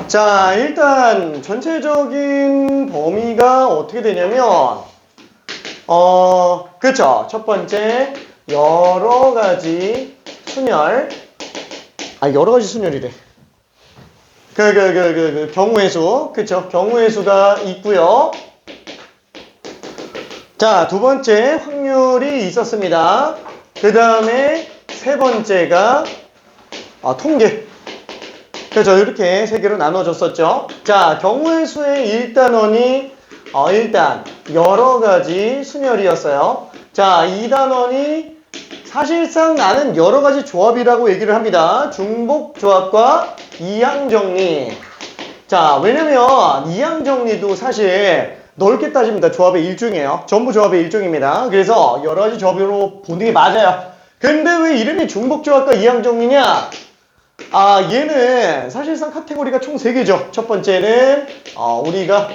자, 일단 전체적인 범위가 어떻게 되냐면 그쵸. 첫 번째 여러 가지 순열. 여러 가지 순열이래. 경우의 수. 그쵸. 경우의 수가 있고요. 자, 두 번째 확률이 있었습니다. 그 다음에 세 번째가 통계. 그죠. 이렇게 세 개로 나눠줬었죠. 자, 경우의 수의 1단원이 일단 여러 가지 순열이었어요. 자, 2단원이 사실상 나는 여러 가지 조합이라고 얘기를 합니다. 중복 조합과 이항 정리. 자, 왜냐면 이항 정리도 사실 넓게 따지면 다 조합의 일종이에요. 전부 조합의 일종입니다. 그래서 여러 가지 조합으로 보는 게 맞아요. 근데 왜 이름이 중복 조합과 이항 정리냐? 얘는 사실상 카테고리가 총 3개죠. 첫 번째는 우리가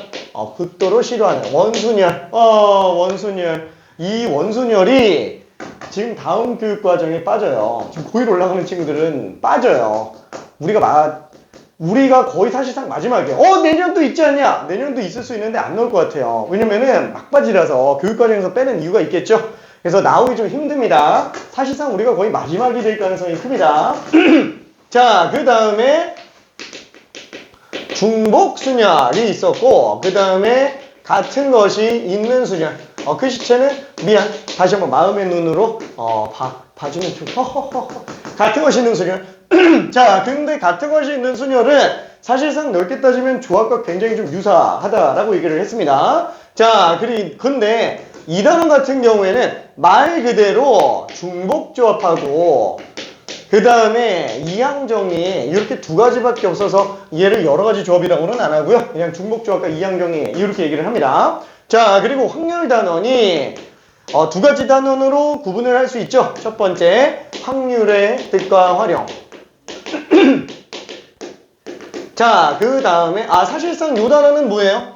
극도로 싫어하는 원순열. 원순열. 이 원순열이 지금 다음 교육과정에 빠져요. 지금 고1 올라가는 친구들은 빠져요. 우리가 거의 사실상 마지막이에요. 내년도 있지 않냐? 내년도 있을 수 있는데 안 나올 것 같아요. 왜냐면은 막바지라서 교육과정에서 빼는 이유가 있겠죠? 그래서 나오기 좀 힘듭니다. 사실상 우리가 거의 마지막이 될 가능성이 큽니다. 자, 그 다음에 중복 순열이 있었고, 그 다음에 같은 것이 있는 순열. 그 시체는 미안. 다시 한번 마음의 눈으로 봐주면 좋고. 같은 것이 있는 순열. 자, 근데 같은 것이 있는 순열은 사실상 넓게 따지면 조합과 굉장히 좀 유사하다라고 얘기를 했습니다. 자, 근데 2단원 같은 경우에는 말 그대로 중복 조합하고 그 다음에 이항정리 이렇게 두 가지밖에 없어서 얘를 여러 가지 조합이라고는 안 하고요. 그냥 중복 조합과 이항정리 이렇게 얘기를 합니다. 자, 그리고 확률 단원이 두 가지 단원으로 구분을 할 수 있죠. 첫 번째, 확률의 뜻과 활용. 자, 그 다음에 사실상 이 단어는 뭐예요?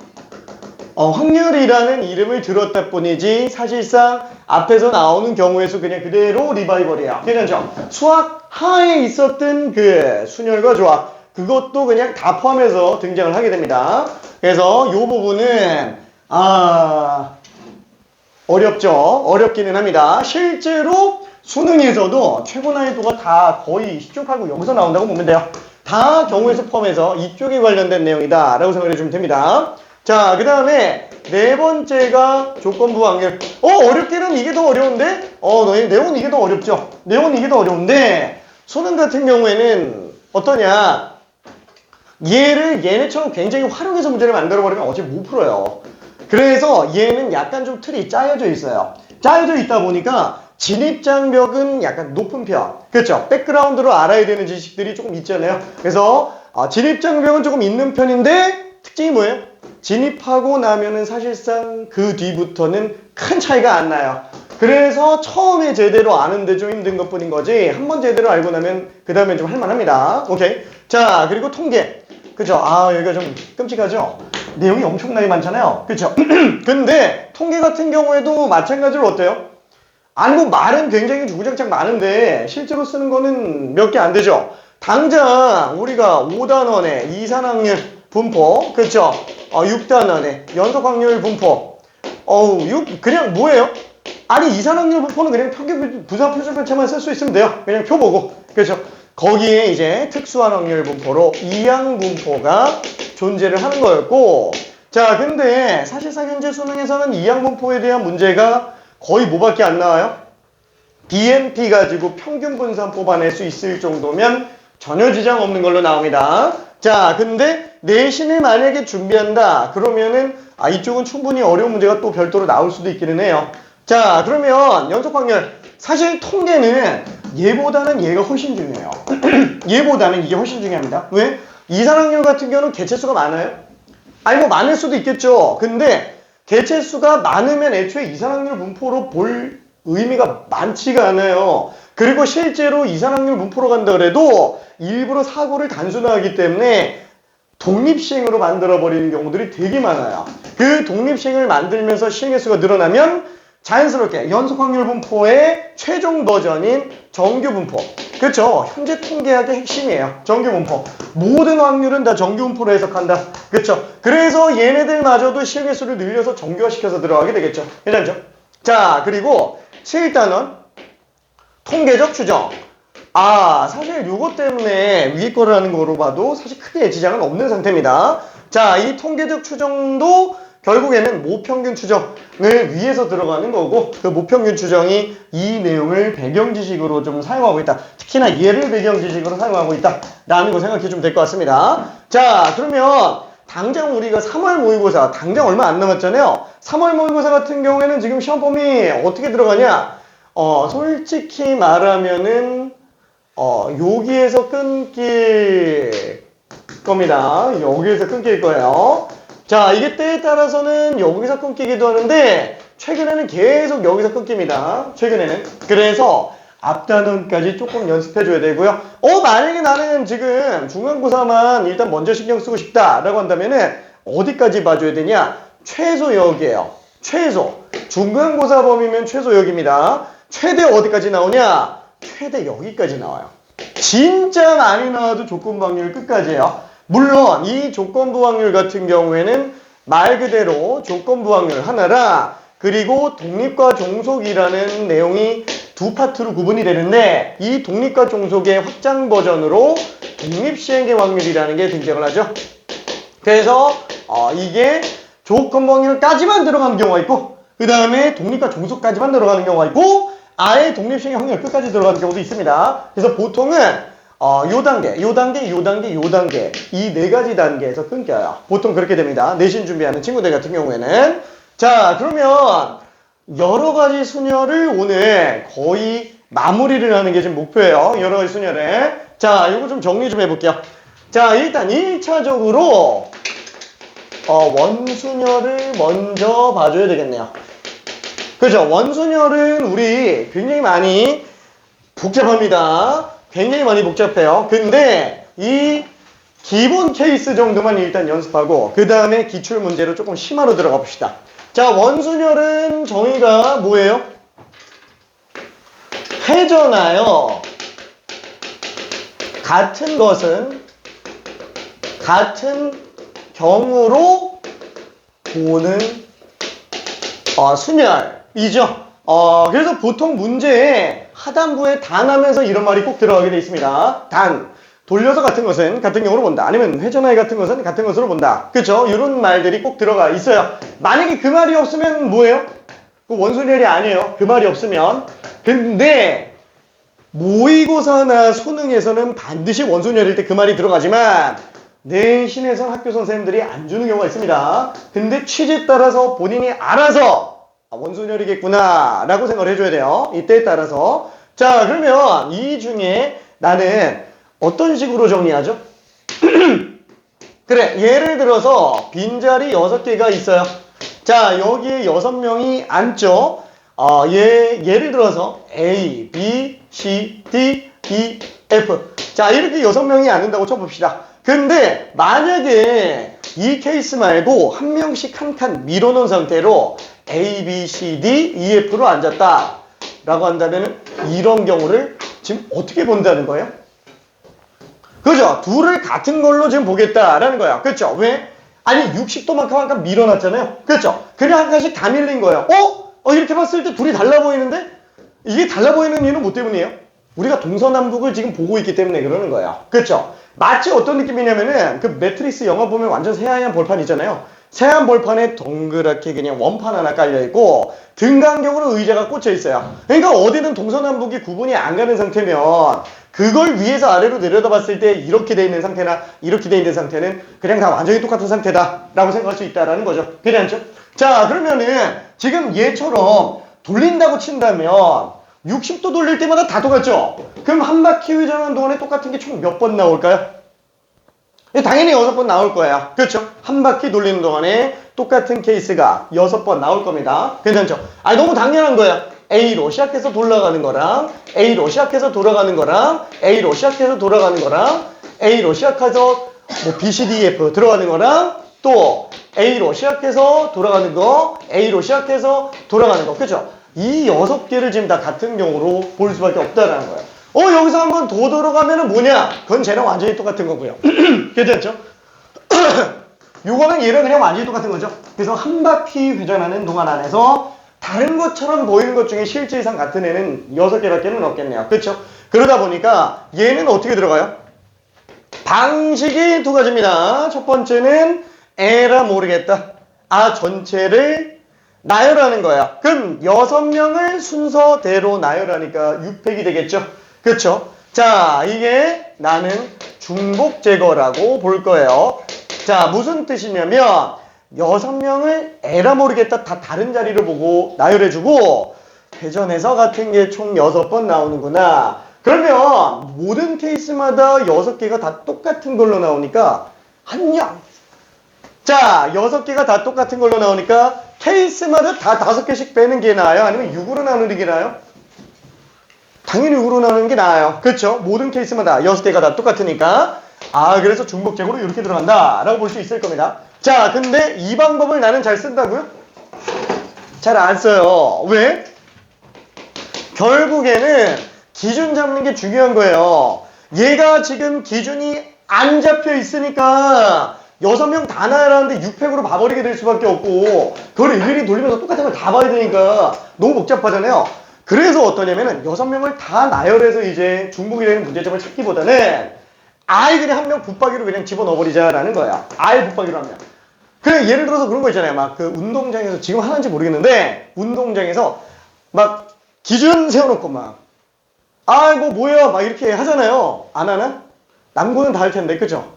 확률이라는 이름을 들었다 뿐이지 사실상 앞에서 나오는 경우의 수 그냥 그대로 리바이벌이에요. 괜찮죠? 수학 하에 있었던 그 순열과 조합 그것도 그냥 다 포함해서 등장을 하게 됩니다. 그래서 이 부분은 어렵죠. 어렵기는 합니다. 실제로 수능에서도 최고 난이도가 다 거의 시쪽하고 여기서 나온다고 보면 돼요. 다 경우의 수 포함해서 이쪽에 관련된 내용이다 라고 생각해 주시면 됩니다. 자, 그 다음에 네 번째가 조건부 확률. 어렵기는 이게 더 어려운데? 네온 이게 더 어렵죠? 네온 이게 더 어려운데 수능 같은 경우에는 어떠냐? 얘네처럼 굉장히 활용해서 문제를 만들어버리면 어차피 못 풀어요. 그래서 얘는 약간 좀 틀이 짜여져 있어요. 짜여져 있다 보니까 진입장벽은 약간 높은 편. 그렇죠? 백그라운드로 알아야 되는 지식들이 조금 있잖아요. 그래서 진입장벽은 조금 있는 편인데 특징이 뭐예요? 진입하고 나면은 사실상 그 뒤부터는 큰 차이가 안 나요. 그래서 처음에 제대로 아는데 좀 힘든 것 뿐인 거지 한번 제대로 알고 나면 그 다음에 좀 할만합니다. 오케이. 자, 그리고 통계. 그죠? 여기가 좀 끔찍하죠? 내용이 엄청나게 많잖아요. 그죠? 근데 통계 같은 경우에도 마찬가지로 어때요? 말은 굉장히 주구장창 많은데 실제로 쓰는 거는 몇 개 안 되죠? 당장 우리가 5단원의 이산확률 분포, 그쵸? 6단원의 연속확률 분포. 그냥 뭐예요? 이산확률 분포는 그냥 부사 표준편차만 쓸 수 있으면 돼요. 그냥 표 보고. 그렇죠? 거기에 이제 특수한 확률 분포로 이항 분포가 존재를 하는 거였고, 자, 근데 사실상 현재 수능에서는 이항 분포에 대한 문제가 거의 뭐밖에 안 나와요? BMP 가지고 평균 분산 뽑아낼 수 있을 정도면 전혀 지장 없는 걸로 나옵니다. 자, 근데 내신을 만약에 준비한다 그러면은 이쪽은 충분히 어려운 문제가 또 별도로 나올 수도 있기는 해요. 자, 그러면 연속 확률. 사실 통계는 얘보다는 얘가 훨씬 중요해요. 얘보다는 이게 훨씬 중요합니다. 왜? 이산확률 같은 경우는 개체수가 많아요. 많을 수도 있겠죠. 근데 개체수가 많으면 애초에 이산확률 분포로 볼 의미가 많지가 않아요. 그리고 실제로 이산확률 분포로 간다 그래도 일부러 사고를 단순화하기 때문에 독립시행으로 만들어버리는 경우들이 되게 많아요. 그 독립시행을 만들면서 시행의 수가 늘어나면 자연스럽게 연속확률 분포의 최종 버전인 정규 분포, 그쵸? 현재 통계학의 핵심이에요. 정규분포. 모든 확률은 다 정규분포로 해석한다. 그쵸? 그래서 얘네들마저도 실계수를 늘려서 정규화시켜서 들어가게 되겠죠. 괜찮죠? 자, 그리고 7단원 통계적 추정. 사실 요것 때문에 위에 거를 하는 거로 봐도 사실 크게 지장은 없는 상태입니다. 자, 이 통계적 추정도 결국에는 모평균 추정을 위해서 들어가는 거고, 그 모평균 추정이 이 내용을 배경 지식으로 좀 사용하고 있다. 특히나 얘를 배경 지식으로 사용하고 있다. 라는 거 생각해 주면 될 것 같습니다. 자, 그러면 당장 우리가 3월 모의고사, 당장 얼마 안 남았잖아요. 3월 모의고사 같은 경우에는 지금 시험 범위 어떻게 들어가냐? 솔직히 말하면은, 여기에서 끊길 겁니다. 여기에서 끊길 거예요. 자, 이게 때에 따라서는 여기서 끊기기도 하는데 최근에는 계속 여기서 끊깁니다. 최근에는. 그래서 앞단원까지 조금 연습해줘야 되고요. 만약에 나는 지금 중간고사만 일단 먼저 신경 쓰고 싶다라고 한다면은 어디까지 봐줘야 되냐? 최소 여기에요. 최소. 중간고사 범위면 최소 여기입니다. 최대 어디까지 나오냐? 최대 여기까지 나와요. 진짜 많이 나와도 조건부 확률 끝까지예요. 물론 이 조건부 확률 같은 경우에는 말 그대로 조건부 확률 하나라, 그리고 독립과 종속이라는 내용이 두 파트로 구분이 되는데, 이 독립과 종속의 확장 버전으로 독립시행의 확률이라는 게 등장을 하죠. 그래서 이게 조건부 확률까지만 들어가는 경우가 있고, 그 다음에 독립과 종속까지만 들어가는 경우가 있고, 아예 독립시행의 확률 끝까지 들어가는 경우도 있습니다. 그래서 보통은 요 단계, 요 단계, 요 단계, 요 단계, 이 네 가지 단계에서 끊겨요. 보통 그렇게 됩니다. 내신 준비하는 친구들 같은 경우에는. 자, 그러면 여러 가지 순열을 오늘 거의 마무리를 하는 게 지금 목표예요. 여러 가지 순열에. 자, 이거 좀 정리 좀 해볼게요. 자, 일단 1차적으로 원순열을 먼저 봐줘야 되겠네요. 그죠? 원순열은 우리 굉장히 많이 복잡합니다. 굉장히 많이 복잡해요. 근데 이 기본 케이스 정도만 일단 연습하고 그 다음에 기출 문제로 조금 심화로 들어가 봅시다. 자, 원순열은 정의가 뭐예요? 해잖아요. 같은 것은 같은 경우로 보는 순열이죠. 그래서 보통 문제에 하단부에 단 하면서 이런 말이 꼭 들어가게 되어 있습니다. 단. 돌려서 같은 것은 같은 경우로 본다. 아니면 회전하기 같은 것은 같은 것으로 본다. 그쵸? 이런 말들이 꼭 들어가 있어요. 만약에 그 말이 없으면 뭐예요? 그 원순열이 아니에요. 그 말이 없으면. 근데 모의고사나 수능에서는 반드시 원순열일 때 그 말이 들어가지만 내신에서 학교 선생님들이 안 주는 경우가 있습니다. 근데 취지에 따라서 본인이 알아서 원순열이겠구나 라고 생각을 해줘야 돼요. 이때에 따라서. 자, 그러면 이 중에 나는 어떤 식으로 정리하죠? 그래, 예를 들어서 빈자리 6개가 있어요. 자, 여기에 6명이 앉죠. 예를 들어서 A, B, C, D, E, F. 자, 이렇게 6명이 앉는다고 쳐봅시다. 근데 만약에 이 케이스 말고 한 명씩 한 칸 밀어놓은 상태로 A, B, C, D, E, F로 앉았다 라고 한다면 이런 경우를 지금 어떻게 본다는 거예요? 그죠? 둘을 같은 걸로 지금 보겠다라는 거야. 그렇죠? 왜? 아니 60도만큼 한 칸 밀어놨잖아요. 그렇죠? 그냥 한 칸씩 다 밀린 거예요. 이렇게 봤을 때 둘이 달라 보이는데? 이게 달라 보이는 이유는 뭐 때문이에요? 우리가 동서남북을 지금 보고 있기 때문에 그러는 거예요. 그렇죠? 마치 어떤 느낌이냐면은 그 매트릭스 영화 보면 완전 새하얀 벌판 있잖아요. 새하얀 벌판에 동그랗게 그냥 원판 하나 깔려있고 등간격으로 의자가 꽂혀 있어요. 그러니까 어디는 동서남북이 구분이 안 가는 상태면 그걸 위에서 아래로 내려다봤을 때 이렇게 돼 있는 상태나 이렇게 돼 있는 상태는 그냥 다 완전히 똑같은 상태다 라고 생각할 수 있다라는 거죠. 그렇죠? 자, 그러면은 지금 얘처럼 돌린다고 친다면 60도 돌릴 때마다 다 똑같죠? 그럼 한 바퀴 회전하는 동안에 똑같은 게 총 몇 번 나올까요? 당연히 6번 나올 거예요. 그렇죠? 한 바퀴 돌리는 동안에 똑같은 케이스가 6번 나올 겁니다. 괜찮죠? 너무 당연한 거예요. A로 시작해서 돌아가는 거랑 A로 시작해서 돌아가는 거랑 A로 시작해서 돌아가는 거랑 A로 시작해서 B, C, D, F 들어가는 거랑 또 A로 시작해서 돌아가는 거, A로 시작해서 돌아가는 거. 그렇죠? 이 6개를 지금 다 같은 경우로 볼 수밖에 없다는 거예요. 여기서 한 번 더 들어가면은 뭐냐? 그건 쟤랑 완전히 똑같은 거고요. 괜찮죠? 요거는 얘랑 그냥 완전히 똑같은 거죠. 그래서 한 바퀴 회전하는 동안 안에서 다른 것처럼 보이는 것 중에 실질상 같은 애는 6개밖에는 없겠네요. 그렇죠? 그러다 보니까 얘는 어떻게 들어가요? 방식이 두 가지입니다. 첫 번째는 에라 모르겠다. 전체를 나열하는 거야. 그럼 6명을 순서대로 나열하니까 6팩이 되겠죠? 그렇죠? 자, 이게 나는 중복 제거라고 볼 거예요. 자, 무슨 뜻이냐면 6명을 에라 모르겠다 다 다른 자리로 보고 나열해주고 회전해서 같은 게 총 6번 나오는구나. 그러면 모든 케이스마다 6개가 다 똑같은 걸로 나오니까 한녕. 자, 6개가 다 똑같은 걸로 나오니까 케이스마다 다 5개씩 빼는 게 나아요? 아니면 6으로 나누는 게 나아요? 당연히 6으로 나누는 게 나아요. 그렇죠? 모든 케이스마다 6개가 다 똑같으니까 그래서 중복적으로 이렇게 들어간다 라고 볼 수 있을 겁니다. 자, 근데 이 방법을 나는 잘 쓴다고요? 잘 안 써요. 왜? 결국에는 기준 잡는 게 중요한 거예요. 얘가 지금 기준이 안 잡혀 있으니까 6명 다 나열하는데 6팩으로 봐버리게 될 수밖에 없고 그걸 일일이 돌리면서 똑같은 걸 다 봐야 되니까 너무 복잡하잖아요. 그래서 어떠냐면은 6명을 다 나열해서 이제 중복이라는 문제점을 찾기보다는 아예 그냥 한 명 붙박이로 그냥 집어넣어버리자라는 거야. 아예 붙박이로 하면. 그래, 예를 들어서 그런 거 있잖아요. 막 그 운동장에서 지금 하는지 모르겠는데 운동장에서 막 기준 세워놓고 막 이거 뭐야 막 이렇게 하잖아요. 안 하나? 남고는 다 할 텐데, 그죠?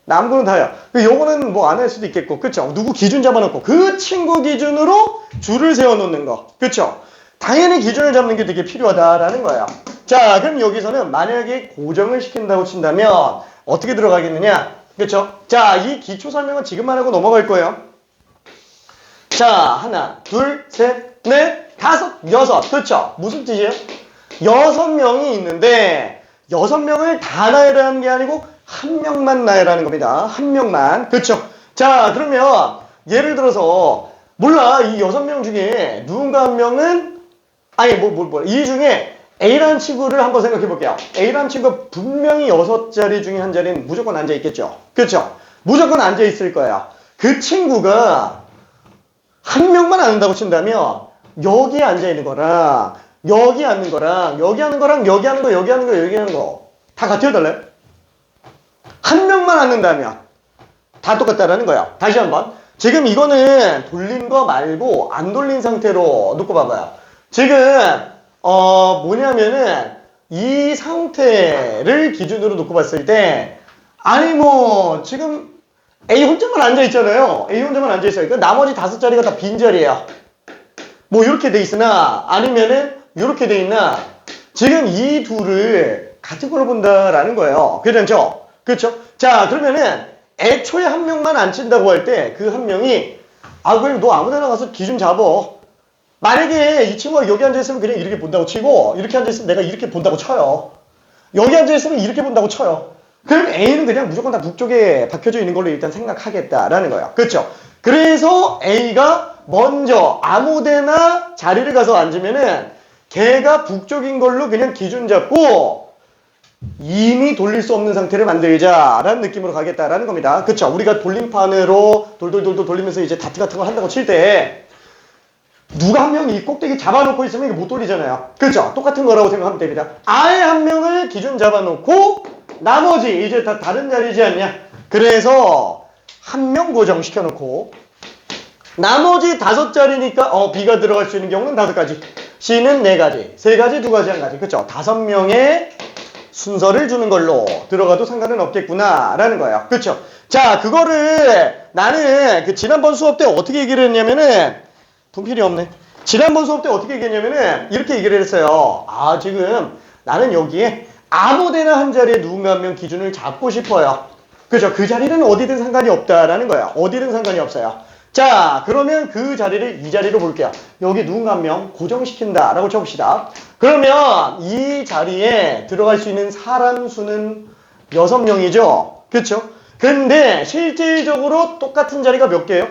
남고는 다요. 요거는 뭐 안 할 수도 있겠고, 그쵸? 누구 기준 잡아놓고 그 친구 기준으로 줄을 세워놓는 거, 그쵸? 당연히 기준을 잡는 게 되게 필요하다라는 거예요. 자, 그럼 여기서는 만약에 고정을 시킨다고 친다면 어떻게 들어가겠느냐? 그쵸? 자, 이 기초 설명은 지금만 하고 넘어갈 거예요. 자, 하나, 둘, 셋, 넷, 다섯, 여섯. 그쵸? 무슨 뜻이에요? 6명이 있는데 6명을 다 나열하는 게 아니고 한 명만 나열하는 겁니다. 한 명만. 그쵸? 자, 그러면 예를 들어서 몰라, 이 6명 중에 누군가 한 명은 이 중에 A라는 친구를 한번 생각해 볼게요. A라는 친구가 분명히 6자리 중에 한 자리는 무조건 앉아 있겠죠. 그쵸? 무조건 앉아 있을 거예요. 그 친구가 한 명만 앉는다고 친다면 여기에 앉아 있는 거랑 여기 앉는 거랑 여기 앉는 거랑 여기 앉는 거 여기 앉는 거 여기 앉는 거 다 같이 해달래요? 한 명만 앉는다면 다 똑같다라는 거예요. 다시 한번. 지금 이거는 돌린 거 말고 안 돌린 상태로 놓고 봐봐요. 지금 뭐냐면은 이 상태를 기준으로 놓고 봤을 때 지금 A 혼자만 앉아 있잖아요. A 혼자만 앉아 있어요. 그러니까 나머지 5자리가 다 빈자리예요. 뭐 이렇게 돼 있으나 아니면은 이렇게 돼 있나 지금 이 둘을 같은 걸로 본다라는 거예요. 괜찮죠? 그렇죠? 자, 그러면은 애초에 한 명만 안 친다고 할 때 그 한 명이 그럼 너 아무 데나 가서 기준 잡어. 만약에 이 친구가 여기 앉아있으면 그냥 이렇게 본다고 치고 이렇게 앉아있으면 내가 이렇게 본다고 쳐요. 여기 앉아있으면 이렇게 본다고 쳐요. 그럼 A는 그냥 무조건 다 북쪽에 박혀져 있는 걸로 일단 생각하겠다라는 거예요. 그렇죠? 그래서 A가 먼저 아무 데나 자리를 가서 앉으면은 걔가 북쪽인 걸로 그냥 기준 잡고 이미 돌릴 수 없는 상태를 만들자라는 느낌으로 가겠다라는 겁니다. 그쵸? 우리가 돌림판으로 돌돌돌돌 돌리면서 이제 다트 같은 걸 한다고 칠 때 누가 한 명이 이 꼭대기 잡아놓고 있으면 이게 못 돌리잖아요. 그쵸? 똑같은 거라고 생각하면 됩니다. 아예 한 명을 기준 잡아놓고 나머지 이제 다 다른 자리지 않냐? 그래서 한 명 고정시켜놓고 나머지 5자리니까 B가 들어갈 수 있는 경우는 5가지, C는 4가지, 3가지, 2가지, 1가지. 그쵸? 5명의 순서를 주는 걸로 들어가도 상관은 없겠구나 라는 거예요. 그쵸? 자, 그거를 나는 지난번 수업 때 어떻게 얘기를 했냐면은 분필이 없네. 지난번 수업 때 어떻게 얘기했냐면은 이렇게 얘기를 했어요. 지금 나는 여기에 아무데나 한 자리에 누군가 한 명 기준을 잡고 싶어요. 그죠? 그 자리는 어디든 상관이 없다라는 거야. 어디든 상관이 없어요. 자, 그러면 그 자리를 이 자리로 볼게요. 여기 누군가 한 명 고정시킨다 라고 쳐봅시다. 그러면 이 자리에 들어갈 수 있는 사람 수는 6명이죠. 그쵸? 근데 실질적으로 똑같은 자리가 몇 개예요?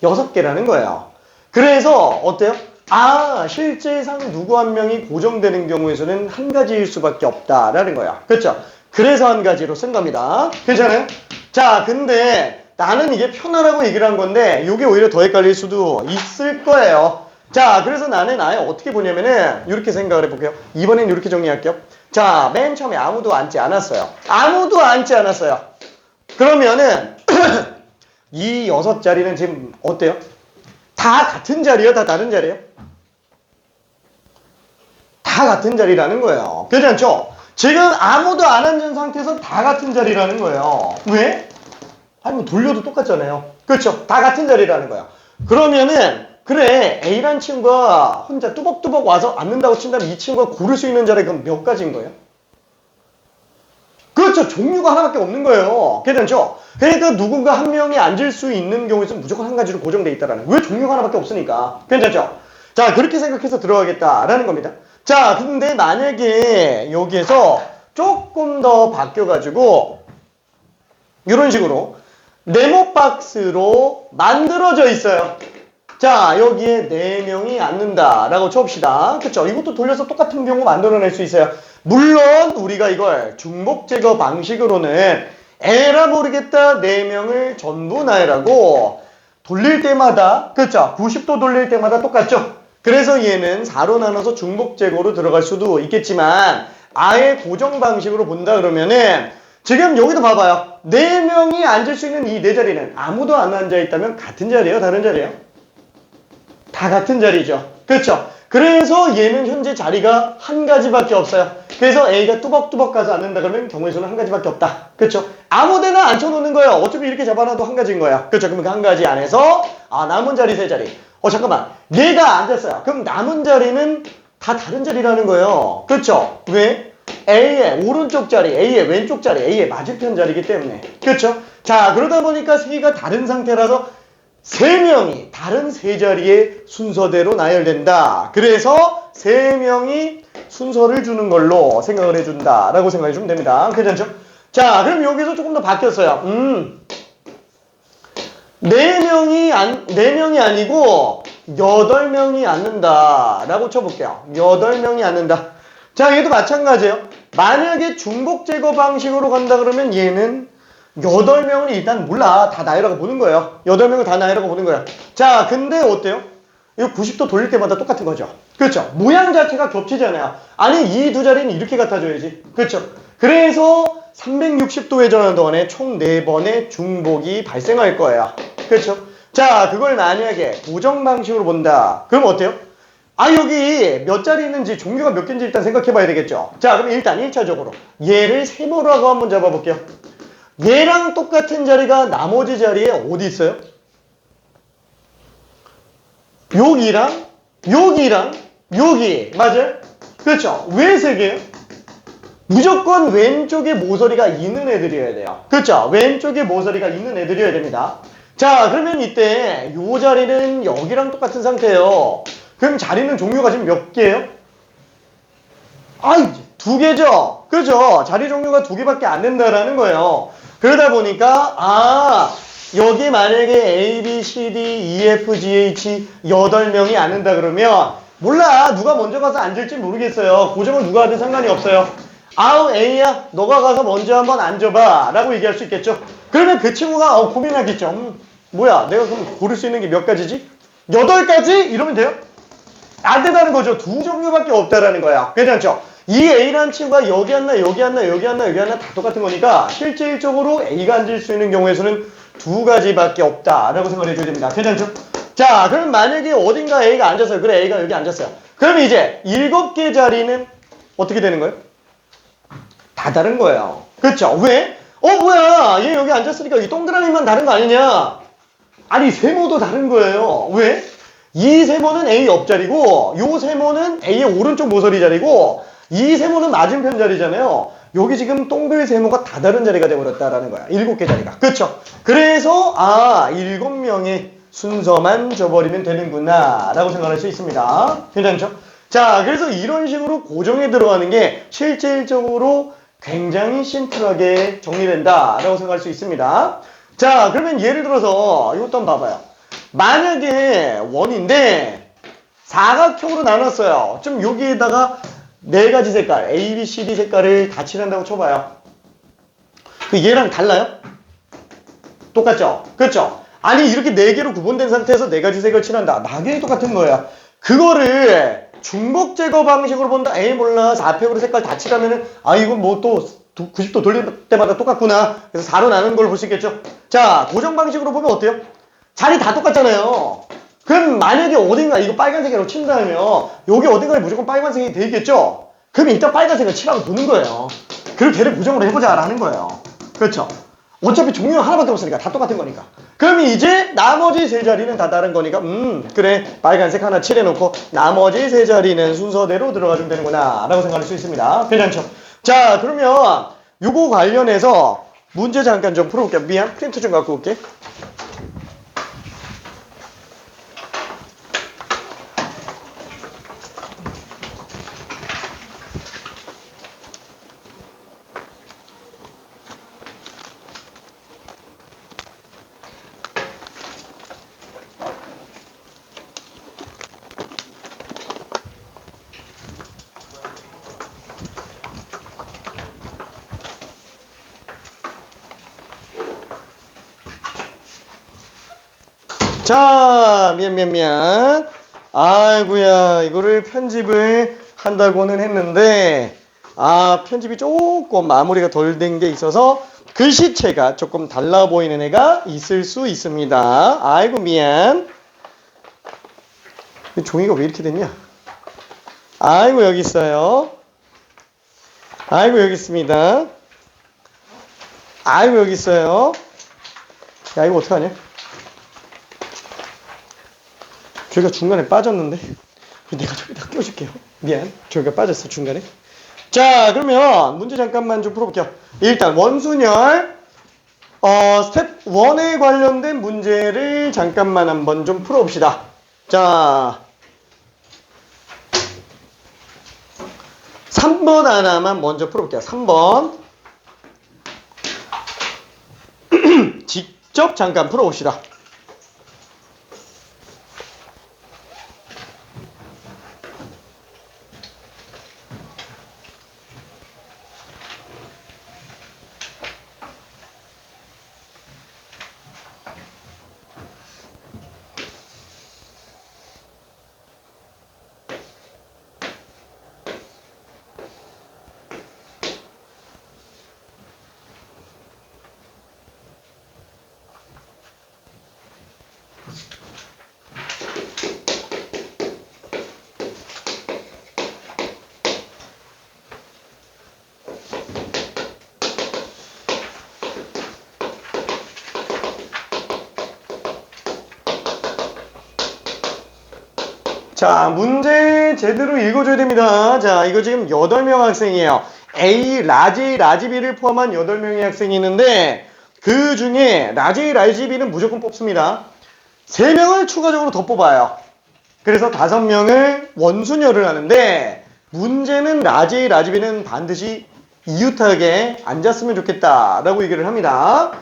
6개라는 거예요. 그래서 어때요? 아, 실제상 누구 한 명이 고정되는 경우에서는 한 가지일 수밖에 없다라는 거야. 그렇죠? 그래서 한 가지로 쓴 겁니다. 괜찮아요? 자, 근데 나는 이게 편하라고 얘기를 한 건데 이게 오히려 더 헷갈릴 수도 있을 거예요. 자, 그래서 나는 아예 어떻게 보냐면은 이렇게 생각을 해볼게요. 이번엔 이렇게 정리할게요. 자, 맨 처음에 아무도 앉지 않았어요. 아무도 앉지 않았어요. 그러면은 이 6자리는 지금 어때요? 다 같은 자리예요? 다 다른 자리예요? 다 같은 자리라는 거예요. 괜찮죠? 지금 아무도 안 앉은 상태에서 다 같은 자리라는 거예요. 왜? 아니 뭐 돌려도 똑같잖아요. 그렇죠? 다 같은 자리라는 거예요. 그러면은 그래 A란 친구가 혼자 뚜벅뚜벅 와서 앉는다고 친다면 이 친구가 고를 수 있는 자리가 그럼 몇 가지인 거예요? 그렇죠. 종류가 하나밖에 없는 거예요. 괜찮죠? 그러니까 누군가 한 명이 앉을 수 있는 경우에는 무조건 한 가지로 고정돼 있다라는 거예요. 왜 종류가 하나밖에 없으니까. 괜찮죠? 자, 그렇게 생각해서 들어가겠다라는 겁니다. 자, 근데 만약에 여기에서 조금 더 바뀌어가지고 이런 식으로 네모 박스로 만들어져 있어요. 자, 여기에 4명이 앉는다라고 쳐봅시다. 그쵸? 이것도 돌려서 똑같은 경우 만들어낼 수 있어요. 물론 우리가 이걸 중복 제거 방식으로는 에라 모르겠다 4명을 전부 나열하고 돌릴 때마다 그쵸? 90도 돌릴 때마다 똑같죠? 그래서 얘는 4로 나눠서 중복 제거로 들어갈 수도 있겠지만 아예 고정 방식으로 본다 그러면은 지금 여기도 봐봐요. 4명이 앉을 수 있는 이 4자리는 아무도 안 앉아있다면 같은 자리예요? 다른 자리예요? 다 같은 자리죠. 그렇죠? 그래서 얘는 현재 자리가 한 가지밖에 없어요. 그래서 A가 뚜벅뚜벅 가서 앉는다 그러면 경우의 수는 한 가지밖에 없다. 그렇죠? 아무데나 앉혀놓는 거예요. 어차피 이렇게 잡아놔도 한 가지인 거야. 그렇죠? 그러면 그 한 가지 안에서 남은 자리 3자리. 잠깐만. 얘가 앉았어요. 그럼 남은 자리는 다 다른 자리라는 거예요. 그렇죠? 왜? A의 오른쪽 자리, A의 왼쪽 자리, A의 맞은편 자리이기 때문에. 그렇죠? 자, 그러다 보니까 3개가 다른 상태라서 3명이 다른 3자리의 순서대로 나열된다. 그래서 3명이 순서를 주는 걸로 생각을 해준다 라고 생각해 주면 됩니다. 괜찮죠? 자, 그럼 여기서 조금 더 바뀌었어요. 4명이 아니고 8명이 앉는다 라고 쳐볼게요. 8명이 앉는다. 자, 얘도 마찬가지예요. 만약에 중복 제거 방식으로 간다 그러면 얘는 8명을 일단 몰라. 다 나열하고 보는 거예요. 8명을 다 나열하고 보는 거예요. 자, 근데 어때요? 이거 90도 돌릴 때마다 똑같은 거죠. 그렇죠? 모양 자체가 겹치잖아요. 아니, 이 두 자리는 이렇게 같아줘야지. 그렇죠? 그래서 360도 회전하는 동안에 총 4번의 중복이 발생할 거예요. 그렇죠? 자, 그걸 만약에 고정 방식으로 본다. 그럼 어때요? 여기 몇 자리 있는지 종류가 몇 개인지 일단 생각해 봐야 되겠죠. 자, 그럼 일단 1차적으로 얘를 세모로 하고 한번 잡아볼게요. 얘랑 똑같은 자리가 나머지 자리에 어디 있어요? 여기랑 여기랑 여기 맞아요? 그렇죠? 왜 3개예요? 무조건 왼쪽에 모서리가 있는 애들이어야 돼요. 그렇죠? 왼쪽에 모서리가 있는 애들이어야 됩니다. 자, 그러면 이때 요 자리는 여기랑 똑같은 상태예요. 그럼 자리는 종류가 지금 몇 개예요? 2개죠? 그죠? 자리 종류가 2개밖에 안 된다라는 거예요. 그러다 보니까 여기 만약에 A, B, C, D, E, F, G, H 8명이 앉는다 그러면 몰라. 누가 먼저 가서 앉을지 모르겠어요. 고정은 누가 하든 상관이 없어요. A야 너가 가서 먼저 한번 앉아봐 라고 얘기할 수 있겠죠. 그러면 그 친구가 고민하겠죠. 뭐야 내가 그럼 고를 수 있는 게 몇 가지지? 8가지? 이러면 돼요? 안 된다는 거죠. 2 종류밖에 없다라는 거야. 괜찮죠? 이 A라는 친구가 여기 앉나 여기 앉나 여기 앉나 여기 앉나 다 똑같은 거니까 실질적으로 A가 앉을 수 있는 경우에서는 2가지밖에 없다라고 생각을 해줘야 됩니다. 괜찮죠? 자, 그럼 만약에 어딘가 A가 앉았어요. 그래, A가 여기 앉았어요. 그러면 이제 7개 자리는 어떻게 되는 거예요? 다 다른 거예요. 그렇죠? 왜? 뭐야 얘 여기 앉았으니까 이 동그라미만 다른 거 아니냐? 아니 세모도 다른 거예요. 왜? 이 세모는 A 옆자리고 요 세모는 A의 오른쪽 모서리 자리고 이 세모는 맞은편 자리잖아요. 여기 지금 동글 세모가 다 다른 자리가 되어버렸다라는 거야. 7개 자리가. 그렇죠? 그래서 7명의 순서만 줘버리면 되는구나 라고 생각할 수 있습니다. 괜찮죠? 자, 그래서 이런 식으로 고정에 들어가는 게 실질적으로 굉장히 심플하게 정리된다 라고 생각할 수 있습니다. 자, 그러면 예를 들어서 이것도 한번 봐봐요. 만약에 원인데 사각형으로 나눴어요. 좀 여기에다가 네 가지 색깔, A, B, C, D 색깔을 다 칠한다고 쳐봐요. 그 얘랑 달라요? 똑같죠? 그렇죠? 아니 이렇게 네 개로 구분된 상태에서 네 가지 색을 칠한다. 당연히 똑같은 거예요. 그거를 중복 제거 방식으로 본다. 에이 몰라 4팩으로 색깔 다 칠하면은 아 이건 뭐 또 90도 돌릴 때마다 똑같구나. 그래서 4로 나누는 걸 볼 수 있겠죠. 자 고정 방식으로 보면 어때요? 자리 다 똑같잖아요. 그럼 만약에 어딘가 이거 빨간색으로 친다면 여기 어딘가에 무조건 빨간색이 되겠죠? 그럼 일단 빨간색을 칠하고 보는 거예요. 그리고 걔를 고정으로 해보자 라는 거예요. 그렇죠? 어차피 종류가 하나밖에 없으니까 다 똑같은 거니까. 그럼 이제 나머지 세 자리는 다 다른 거니까 그래 빨간색 하나 칠해놓고 나머지 세 자리는 순서대로 들어가주면 되는구나 라고 생각할 수 있습니다. 괜찮죠? 자 그러면 요거 관련해서 문제 잠깐 좀 풀어볼게요. 미안 프린트 좀 갖고 올게. 자, 미안. 아이고야, 이거를 편집을 한다고는 했는데, 편집이 조금 마무리가 덜 된 게 있어서 글씨체가 조금 달라 보이는 애가 있을 수 있습니다. 아이고, 미안. 종이가 왜 이렇게 됐냐? 아이고, 여기 있어요. 아이고, 여기 있습니다. 아이고, 여기 있어요. 야, 이거 어떡하냐? 저희가 중간에 빠졌는데 내가 저기다 끼워줄게요. 미안. 저희가 빠졌어 중간에. 자 그러면 문제 잠깐만 좀 풀어볼게요. 일단 원순열 스텝 1에 관련된 문제를 잠깐만 한번 좀 풀어봅시다. 자 3번 하나만 먼저 풀어볼게요. 3번 직접 잠깐 풀어봅시다. 자, 문제 제대로 읽어줘야 됩니다. 자, 이거 지금 8명 학생이에요. A, 라지 B를 포함한 8명의 학생이 있는데 그 중에 라지 B는 무조건 뽑습니다. 3명을 추가적으로 더 뽑아요. 그래서 5명을 원순열을 하는데 문제는 라지 B는 반드시 이웃하게 앉았으면 좋겠다라고 얘기를 합니다.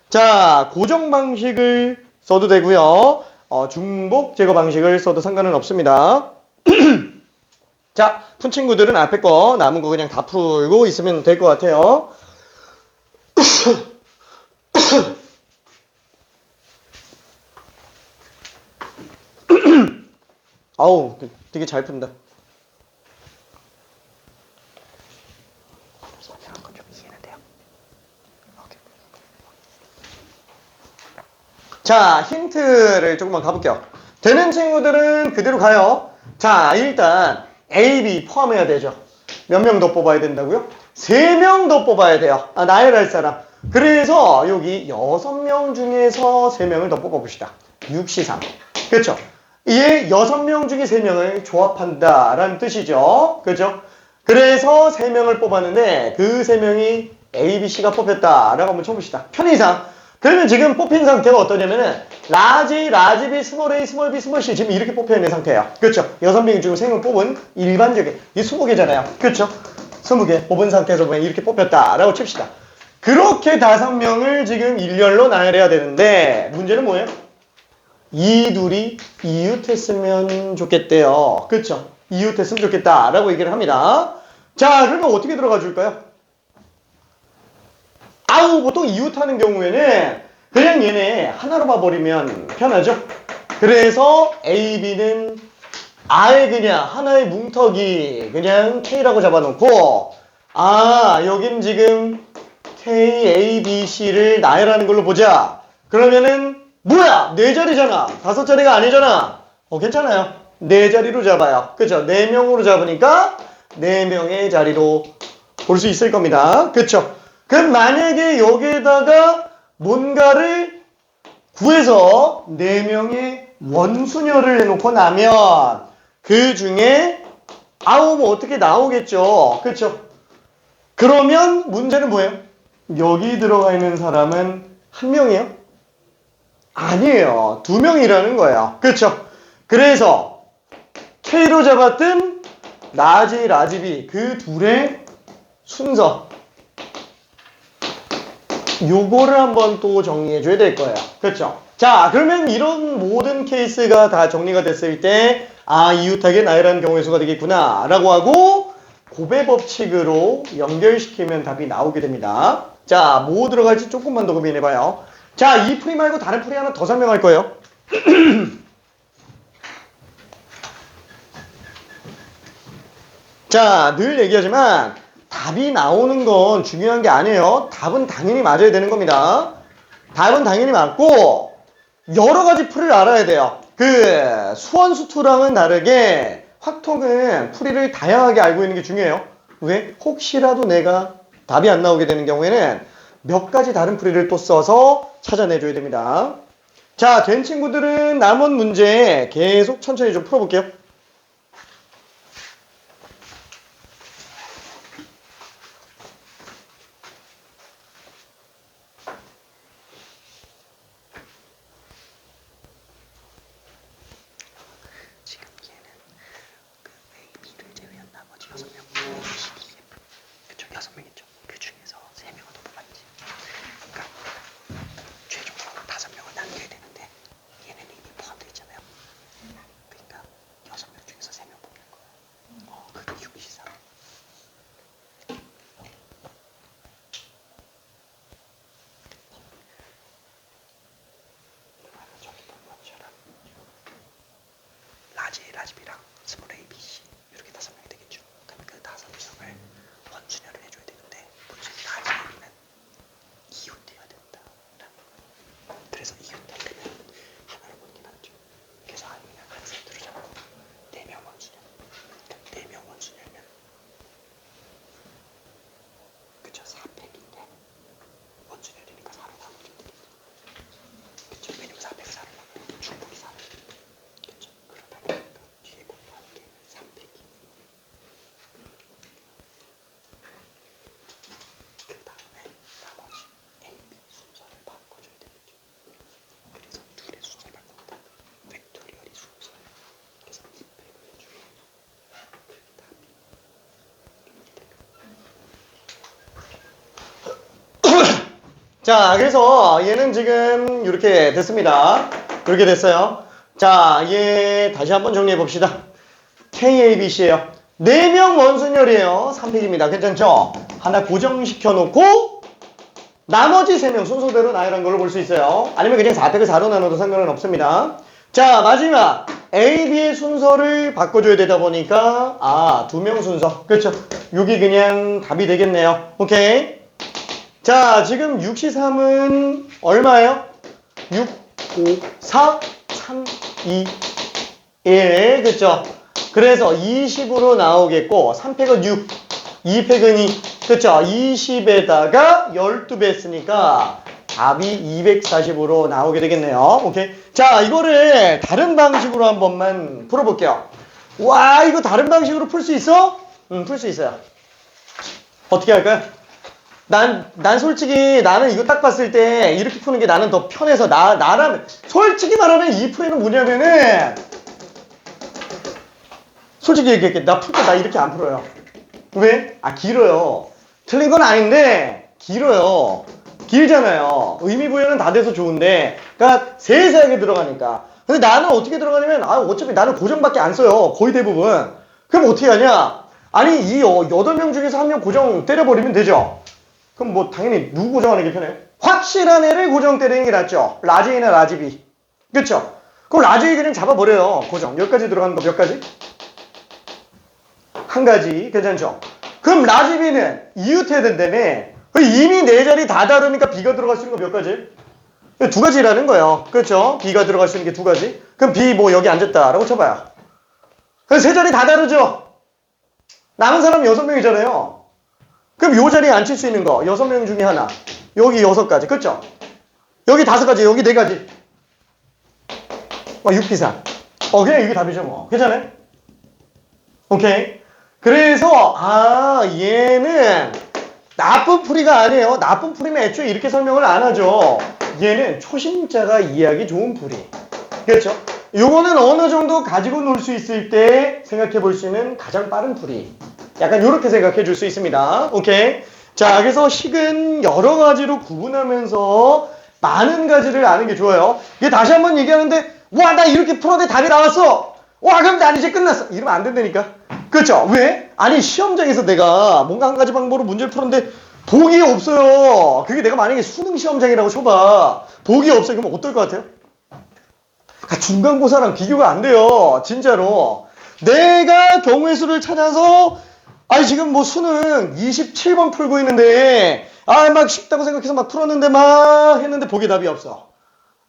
자, 고정 방식을 써도 되고요. 중복 제거 방식을 써도 상관은 없습니다. 자, 푼 친구들은 앞에 거 남은 거 그냥 다 풀고 있으면 될 것 같아요. 아우, 되게 잘 푼다. 자, 힌트를 조금만 가볼게요. 되는 친구들은 그대로 가요. 자, 일단 A, B 포함해야 되죠. 몇 명 더 뽑아야 된다고요? 3명 더 뽑아야 돼요. 나열할 사람. 그래서 여기 6명 중에서 3명을 더 뽑아봅시다. 6C3. 그렇죠? 이게 6명 중에 3명을 조합한다라는 뜻이죠. 그렇죠? 그래서 3명을 뽑았는데 그 3명이 A, B, C가 뽑혔다라고 한번 쳐봅시다. 편의상. 그러면 지금 뽑힌 상태가 어떠냐면은 라지 B, 스몰 A, 스몰 B, 스몰 C 지금 이렇게 뽑혀있는 상태예요. 그렇죠? 6명 중 3명 뽑은 일반적인 이 20개잖아요. 그렇죠? 20개 뽑은 상태에서 보면 이렇게 뽑혔다라고 칩시다. 그렇게 5명을 지금 일렬로 나열해야 되는데 문제는 뭐예요? 이 둘이 이웃했으면 좋겠대요. 그쵸? 이웃했으면 좋겠다라고 얘기를 합니다. 자, 그러면 어떻게 들어가 줄까요? 보통 이웃하는 경우에는 그냥 얘네 하나로 봐버리면 편하죠? 그래서 A, B는 아예 그냥 하나의 뭉터기 그냥 K라고 잡아놓고 여긴 지금 K, A, B, C를 나열하는 걸로 보자. 그러면은 뭐야? 네 자리잖아. 다섯 자리가 아니잖아. 괜찮아요. 네 자리로 잡아요. 그죠? 네 명으로 잡으니까 네 명의 자리로 볼 수 있을 겁니다. 그쵸? 그럼 만약에 여기에다가 뭔가를 구해서 네 명의 원수녀를 해놓고 나면 그 중에 뭐 어떻게 나오겠죠. 그쵸? 그러면 문제는 뭐예요? 여기 들어가 있는 사람은 한 명이에요? 아니에요. 두 명이라는 거예요. 그쵸? 그래서 K로 잡았든 라지, 라지비 그 둘의 순서 요거를 한번 또 정리해 줘야 될 거예요. 그렇죠? 자, 그러면 이런 모든 케이스가 다 정리가 됐을 때 이웃하게 나열하는 경우의 수가 되겠구나 라고 하고 고배 법칙으로 연결시키면 답이 나오게 됩니다. 자, 뭐 들어갈지 조금만 더 고민해 봐요. 자, 이 풀이 말고 다른 풀이 하나 더 설명할 거예요. 자, 늘 얘기하지만 답이 나오는 건 중요한 게 아니에요. 답은 당연히 맞아야 되는 겁니다. 답은 당연히 맞고 여러 가지 풀을 알아야 돼요. 그 수원수투랑은 다르게 확통은 풀이를 다양하게 알고 있는 게 중요해요. 왜? 혹시라도 내가 답이 안 나오게 되는 경우에는 몇 가지 다른 풀이를 또 써서 찾아내줘야 됩니다. 자, 된 친구들은 남은 문제 계속 천천히 좀 풀어볼게요. 라지비랑 스몰 A, B, C 이렇게 5명이 되겠죠. 그럼 그 5명을 원순열을 해줘야 되는데 문제는 라지비는 이웃해야 된다라는 거예요. 그래서 이웃하려면 하나를 보는 게 낫죠. 그래서 그냥 한 세트로 잡고 4명 원순열. 그럼 4명 원순열면 그쵸, 4팩인데 원순열이니까 4로 나누면 되겠죠. 그쵸, 왜냐면 4팩 4로 나누면 중복이 4로 그쵸. 그러다 보니까 뒤에 곱하는 게 3팩이 그 다음에 나머지 A, B 순서를 바꿔줘야 되겠죠. 그래서 둘의 순서를 바꾼다. 벡토리얼이 순서예요. 그래서 2팩을 해주면 그 답이 이렇게 될까요? 자, 그래서 얘는 지금 이렇게 됐습니다. 이렇게 됐어요. 자, 얘 다시 한번 정리해 봅시다. KABC예요. 4명 원순열이에요. 3팩입니다. 괜찮죠? 하나 고정시켜 놓고 나머지 3명 순서대로 나열한 걸로 볼 수 있어요. 아니면 그냥 4팩을 4로 나눠도 상관은 없습니다. 자, 마지막 A, B의 순서를 바꿔줘야 되다 보니까 2명 순서. 그렇죠? 여기 그냥 답이 되겠네요. 오케이. 자, 지금 6C3은 얼마예요? 6, 5, 4, 3, 2, 1. 그쵸? 그래서 20으로 나오겠고, 3팩은 6, 2팩은 2. 그쵸? 20에다가 12배 했으니까 답이 240으로 나오게 되겠네요. 오케이? 자, 이거를 다른 방식으로 한 번만 풀어볼게요. 와, 이거 다른 방식으로 풀 수 있어? 풀 수 있어요. 어떻게 할까요? 난 솔직히 나는 이거 딱 봤을 때 이렇게 푸는 게 나는 더 편해서 나라면 솔직히 말하면 이 풀이는 뭐냐면은 솔직히 얘기할게. 나 풀 때 나 이렇게 안 풀어요. 왜? 길어요. 틀린 건 아닌데 길어요. 길잖아요. 의미 부여는 다 돼서 좋은데 그러니까 세세하게 들어가니까 근데 나는 어떻게 들어가냐면, 어차피 나는 고정밖에 안 써요. 거의 대부분. 그럼 어떻게 하냐? 아니, 이 8명 중에서 한 명 고정 때려버리면 되죠. 그럼 뭐, 당연히 누구 고정하는 게 편해요? 확실한 애를 고정 때리는 게 낫죠. 라지 A나 라지 B. 그쵸? 그럼 라지 A 그냥 잡아버려요. 고정. 몇 가지 들어가는 거 몇 가지? 한 가지. 괜찮죠? 그럼 라지 B는 이웃해야 된다며. 이미 네 자리 다 다르니까 B가 들어갈 수 있는 거 몇 가지? 두 가지라는 거예요. 그렇죠? B가 들어갈 수 있는 게 두 가지. 그럼 B 뭐 여기 앉았다라고 쳐봐요. 그럼 세 자리 다 다르죠? 남은 사람 6명이잖아요. 그럼 요 자리에 앉힐 수 있는 거 6명 중에 하나. 여기 6가지. 그렇죠? 여기 5가지. 여기 4가지. 6비상. 그냥 이게 답이죠 뭐. 괜찮아요? 오케이. 그래서 얘는 나쁜 풀이가 아니에요. 나쁜 풀이면 애초에 이렇게 설명을 안 하죠. 얘는 초심자가 이해하기 좋은 풀이. 그렇죠? 요거는 어느 정도 가지고 놀 수 있을 때 생각해 볼 수 있는 가장 빠른 풀이. 약간 요렇게 생각해 줄 수 있습니다. 오케이. 자, 그래서 식은 여러 가지로 구분하면서 많은 가지를 아는 게 좋아요. 이게 다시 한번 얘기하는데, 와, 나 이렇게 풀었는데 답이 나왔어! 와, 그럼 난 이제 끝났어! 이러면 안 된다니까. 그렇죠? 왜? 아니, 시험장에서 내가 뭔가 한 가지 방법으로 문제를 풀었는데, 복이 없어요. 그게 내가 만약에 수능 시험장이라고 쳐봐. 복이 없어요. 그러면 어떨 것 같아요? 중간고사랑 비교가 안 돼요. 진짜로. 내가 경우의 수를 찾아서 지금 뭐 수능 27번 풀고 있는데 막 쉽다고 생각해서 막 풀었는데 막 했는데 복에 답이 없어.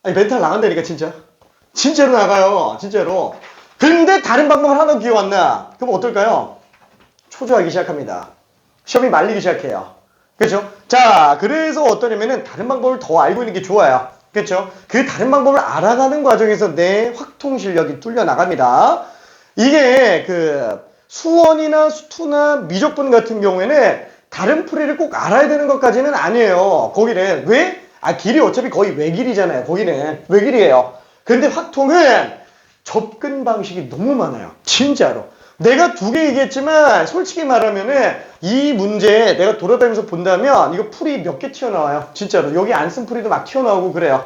멘탈 나간다니까 진짜. 진짜로 나가요. 진짜로. 근데 다른 방법을 하나 기억 안 나. 그럼 어떨까요? 초조하기 시작합니다. 시험이 말리기 시작해요. 그렇죠? 자, 그래서 어떠냐면은 다른 방법을 더 알고 있는 게 좋아요. 그렇죠? 그 다른 방법을 알아가는 과정에서 내 확통 실력이 뚫려 나갑니다. 이게 수원이나 수투나 미적분 같은 경우에는 다른 풀이를 꼭 알아야 되는 것까지는 아니에요. 거기는 왜? 길이 어차피 거의 외길이잖아요. 거기는 외길이에요. 근데 확통은 접근 방식이 너무 많아요. 진짜로. 내가 2개 얘기했지만 솔직히 말하면은 이 문제 내가 돌아다니면서 본다면 이거 풀이 몇 개 튀어나와요. 진짜로. 여기 안 쓴 풀이도 막 튀어나오고 그래요.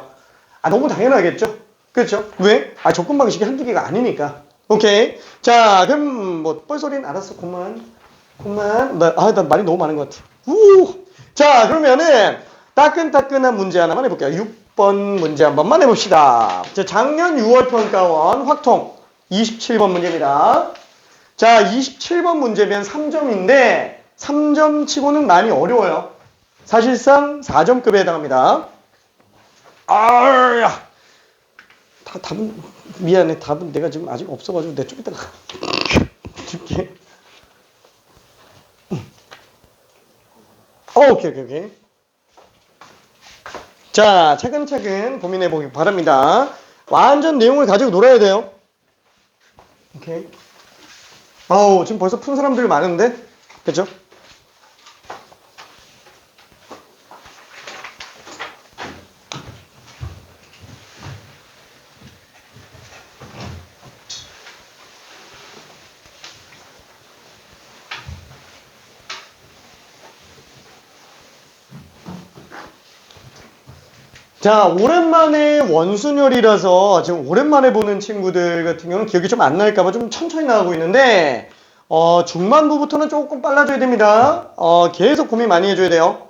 너무 당연하겠죠? 그렇죠? 왜? 접근 방식이 한두 개가 아니니까. 오케이. 자, 그럼 뭐 뻘소리는 알았어. 그만. 나 말이 너무 많은 것 같아. 자, 그러면은 따끈따끈한 문제 하나만 해볼게요. 6번 문제 한 번만 해봅시다. 자, 작년 6월 평가원 확통 27번 문제입니다. 자, 27번 문제면 3점인데 3점 치고는 많이 어려워요. 사실상 4점급에 해당합니다. 답은 미안해. 답은 내가 지금 아직 없어가지고 내가 좀 이따가 줄게. 오케이. 자, 차근차근 고민해 보기 바랍니다. 완전 내용을 가지고 놀아야 돼요. 오케이. 지금 벌써 푼 사람들 많은데? 그죠? 자, 오랜만에 원순열이라서 지금 오랜만에 보는 친구들 같은 경우는 기억이 좀 안 날까봐 좀 천천히 나가고 있는데 중반부부터는 조금 빨라져야 됩니다. 계속 고민 많이 해줘야 돼요.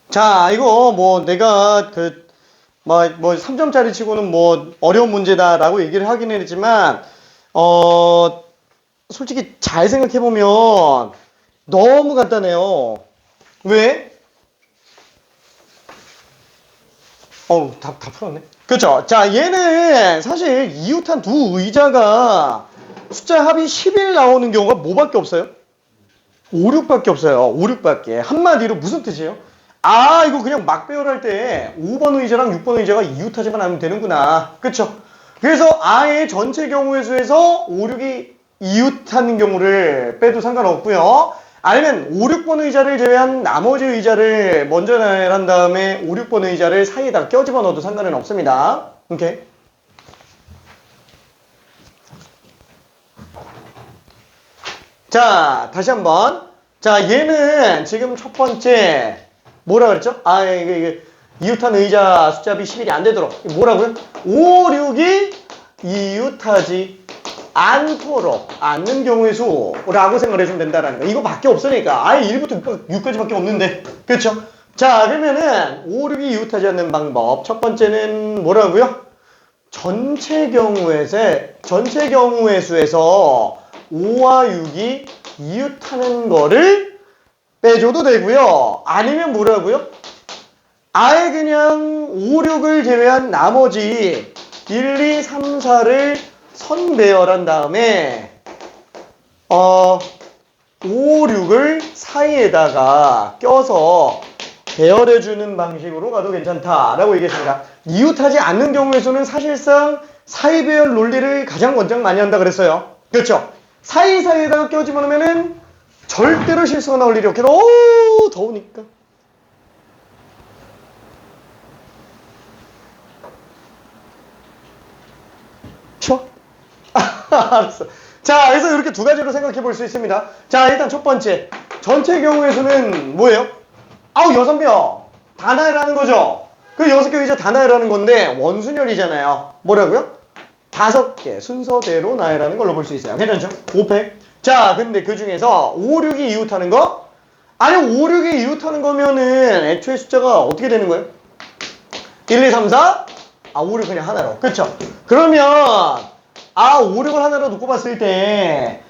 자, 이거 뭐 내가 3점짜리 치고는 뭐 어려운 문제다라고 얘기를 하긴 했지만 솔직히 잘 생각해보면 너무 간단해요. 왜? 다 풀었네. 그쵸? 자, 얘는 사실 이웃한 두 의자가 숫자 합이 11 나오는 경우가 뭐밖에 없어요? 5, 6밖에 없어요. 5, 6밖에. 한마디로 무슨 뜻이에요? 아, 이거 그냥 막 배열할 때 5번 의자랑 6번 의자가 이웃하지만 않으면 되는구나. 그쵸? 그래서 아예 전체 경우의 수에서 5, 6이 이웃하는 경우를 빼도 상관없고요. 아니면 5, 6번 의자를 제외한 나머지 의자를 먼저 나열한 다음에 5, 6번 의자를 사이에다 껴집어 넣어도 상관은 없습니다. 오케이? 자, 다시 한번. 자, 얘는 지금 첫 번째 뭐라 그랬죠? 이게 이웃한 의자 숫자합이 11이 안 되도록 뭐라고요? 5, 6이 이웃하지 않도록 않는 경우의 수라고 생각을 해주면 된다라는 거. 이거밖에 없으니까 아예 1부터 6까지밖에 없는데 그렇죠? 자, 그러면은 5, 6이 이웃하지 않는 방법 첫 번째는 뭐라고요? 전체 경우의 수에서 5와 6이 이웃하는 거를 빼줘도 되고요. 아니면 뭐라고요? 아예 그냥 5, 6을 제외한 나머지 1, 2, 3, 4를 선배열한 다음에 5, 6을 사이에다가 껴서 배열해주는 방식으로 가도 괜찮다라고 얘기했습니다. 이웃하지 않는 경우에서는 사실상 사이 배열 논리를 가장 권장 많이 한다 그랬어요. 그렇죠? 사이사이에다가 껴집어넣으면은 절대로 실수가 나올 일이 없겠다. 더우니까. 쉬워? 알았어. 자, 그래서 이렇게 두 가지로 생각해 볼 수 있습니다. 자, 일단 첫 번째. 전체 경우의 수는 뭐예요? 6명. 다 나열하는 거죠? 그 6개 의자 다 나열하는 건데, 원순열이잖아요. 뭐라고요? 5개 순서대로 나열하는 걸로 볼 수 있어요. 괜찮죠? 5팩. 자, 근데 그 중에서 5, 6이 이웃하는 거? 아니, 5, 6이 이웃하는 거면은 애초에 숫자가 어떻게 되는 거예요? 1, 2, 3, 4? 5, 6 그냥 하나로. 그쵸? 그러면 5, 6을 하나로 놓고 봤을 때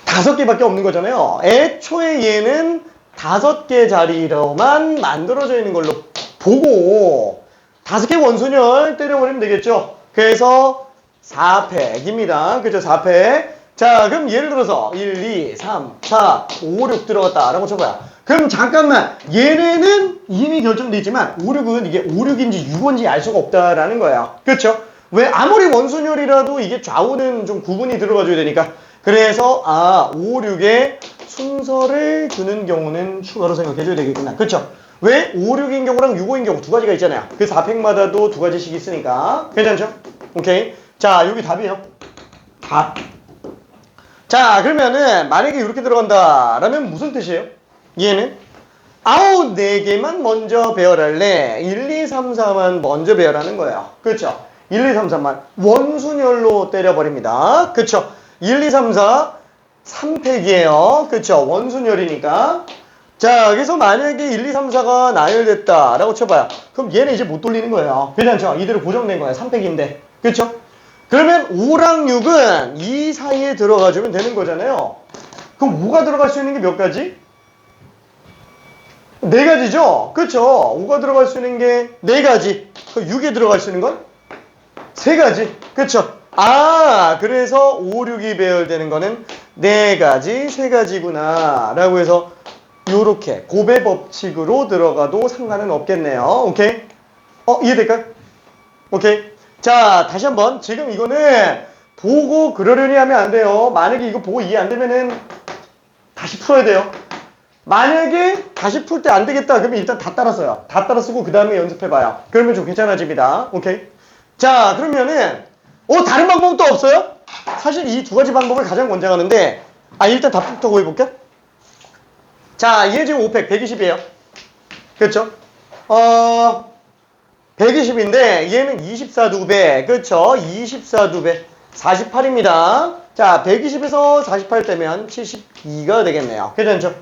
5개밖에 없는 거잖아요. 애초에 얘는 5개 자리로만 만들어져 있는 걸로 보고 5개 원순열 때려버리면 되겠죠? 그래서 4팩입니다. 그죠? 4팩. 자, 그럼 예를 들어서 1, 2, 3, 4, 5, 6 들어갔다라고 쳐봐요. 그럼 잠깐만, 얘네는 이미 결정돼 있지만 5, 6은 이게 5, 6인지 6인지 알 수가 없다라는 거예요. 그렇죠? 왜 아무리 원순열이라도 이게 좌우는 좀 구분이 들어가줘야 되니까. 그래서 5, 6의 순서를 두는 경우는 추가로 생각해줘야 되겠구나. 그렇죠? 왜 5, 6인 경우랑 6, 5인 경우 두 가지가 있잖아요. 그 4팩마다도 두 가지씩 있으니까. 괜찮죠? 오케이. 자, 여기 답이에요. 답. 자, 그러면은 만약에 이렇게 들어간다라면 무슨 뜻이에요? 얘는 4개만 먼저 배열할래. 1, 2, 3, 4만 먼저 배열하는 거예요. 그렇죠? 1, 2, 3, 4만 원순열로 때려버립니다. 그렇죠? 1, 2, 3, 4 3팩이에요. 그렇죠? 원순열이니까. 자, 그래서 만약에 1, 2, 3, 4가 나열됐다라고 쳐봐요. 그럼 얘는 이제 못 돌리는 거예요. 괜찮죠? 이대로 고정된 거예요. 3팩인데. 그렇죠? 그러면 5랑 6은 이 사이에 들어가주면 되는 거잖아요. 그럼 5가 들어갈 수 있는 게 몇 가지? 4가지죠? 그쵸? 5가 들어갈 수 있는 게 4가지. 그럼 6에 들어갈 수 있는 건? 3가지. 그쵸? 그래서 5, 6이 배열되는 거는 4가지, 3가지구나. 라고 해서 요렇게 고배 법칙으로 들어가도 상관은 없겠네요. 오케이? 이해될까요? 오케이? 자, 다시 한번. 지금 이거는 보고 그러려니 하면 안 돼요. 만약에 이거 보고 이해 안 되면은 다시 풀어야 돼요. 만약에 다시 풀 때 안 되겠다 그러면 일단 다 따라 써요. 다 따라 쓰고 그 다음에 연습해봐요. 그러면 좀 괜찮아집니다. 오케이? 자, 그러면은 다른 방법도 없어요? 사실 이 두 가지 방법을 가장 권장하는데 일단 답부터 구해볼게요. 자, 얘 지금 5팩 120이에요. 그렇죠? 120인데 얘는 24두배. 그렇죠? 24두배 48입니다. 자, 120에서 48 빼면 72가 되겠네요. 괜찮죠?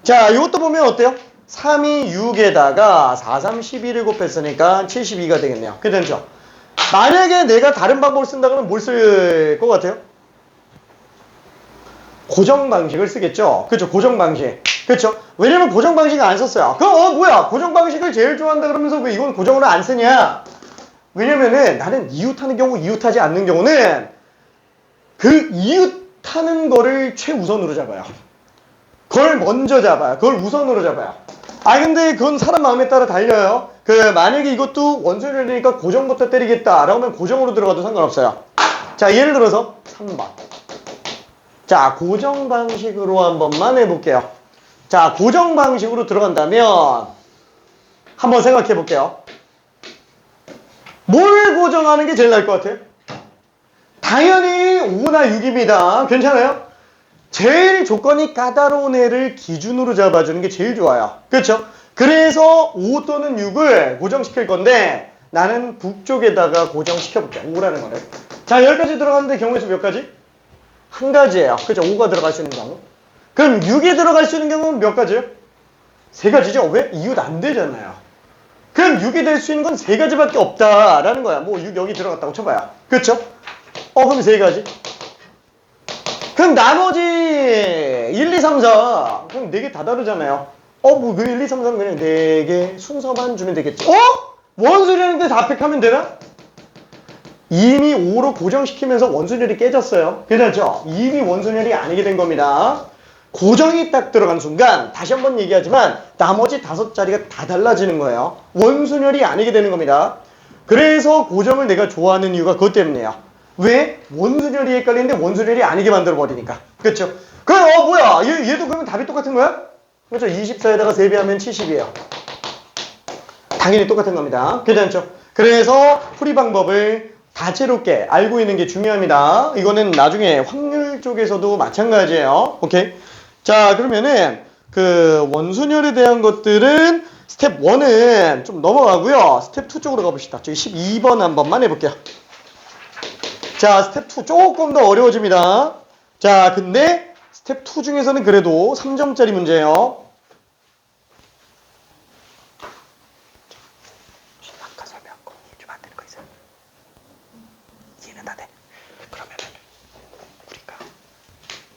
자, 이것도 보면 어때요? 3이 6에다가 4, 3, 12를 곱했으니까 72가 되겠네요. 괜찮죠? 만약에 내가 다른 방법을 쓴다 그러면 뭘 쓸 것 같아요? 고정 방식을 쓰겠죠. 그렇죠. 고정 방식. 그렇죠. 왜냐면 고정 방식 안 썼어요. 뭐야? 고정 방식을 제일 좋아한다 그러면서 왜 이건 고정으로 안 쓰냐? 왜냐면은 나는 이웃하는 경우, 이웃하지 않는 경우는 그 이웃하는 거를 최우선으로 잡아요. 그걸 먼저 잡아요. 그걸 우선으로 잡아요. 근데 그건 사람 마음에 따라 달려요. 만약에 이것도 원소율이니까 고정부터 때리겠다 라고 하면 고정으로 들어가도 상관없어요. 자, 예를 들어서 3번. 자, 고정 방식으로 한 번만 해볼게요. 자, 고정 방식으로 들어간다면 한번 생각해 볼게요. 뭘 고정하는 게 제일 나을 것 같아요? 당연히 5나 6입니다. 괜찮아요? 제일 조건이 까다로운 애를 기준으로 잡아주는 게 제일 좋아요. 그렇죠? 그래서 5 또는 6을 고정시킬 건데 나는 북쪽에다가 고정시켜볼게요. 5라는 거를. 자, 여기까지 들어갔는데 경우의 수 몇 가지? 한 가지예요. 그죠? 5가 들어갈 수 있는 경우. 그럼 6이 들어갈 수 있는 경우는 몇 가지요? 세 가지죠. 왜? 이웃 안 되잖아요. 그럼 6이 될 수 있는 건 세 가지밖에 없다라는 거야. 뭐 6 여기 들어갔다고 쳐봐요. 그렇죠? 그럼 세 가지. 그럼 나머지 1, 2, 3, 4 그럼 4개 다 다르잖아요. 뭐 1, 2, 3, 4는 그냥 4개 순서만 주면 되겠지. 원소율인데 다 팩하면 되나? 이미 5로 고정시키면서 원소율이 깨졌어요. 괜찮죠? 이미 원소율이 아니게 된 겁니다. 고정이 딱 들어간 순간 다시 한번 얘기하지만 나머지 5자리가 다 달라지는 거예요. 원소율이 아니게 되는 겁니다. 그래서 고정을 내가 좋아하는 이유가 그것 때문이에요. 왜? 원소율이 헷갈리는데 원소율이 아니게 만들어버리니까. 그렇죠? 뭐야? 얘도 그러면 답이 똑같은 거야? 그렇죠? 24에다가 3배하면 70이에요. 당연히 똑같은 겁니다. 괜찮죠? 그래서 풀이 방법을 다채롭게 알고 있는 게 중요합니다. 이거는 나중에 확률 쪽에서도 마찬가지예요. 오케이? 자, 그러면은 원소율에 대한 것들은 스텝 1은 좀 넘어가고요. 스텝 2 쪽으로 가봅시다. 저기 12번 한 번만 해볼게요. 자, 스텝 2 조금 더 어려워집니다. 자, 근데 스텝 2 중에서는 그래도 3점짜리 문제예요. 아까 설명한 거 좀 안 되는 거 있어요? 이해는 다 돼? 그러면은 우리가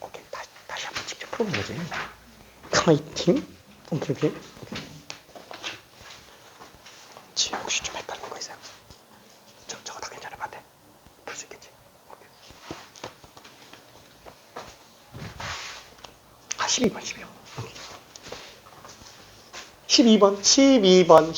오케이, 다시 한번 직접 풀어보는 거지. 카이팅? 오케이. 혹시 좀 헷갈리는 거 있어요? 저거 다 괜찮아, 맞대? 풀 수 있겠지? 오케이. 12번. 12번.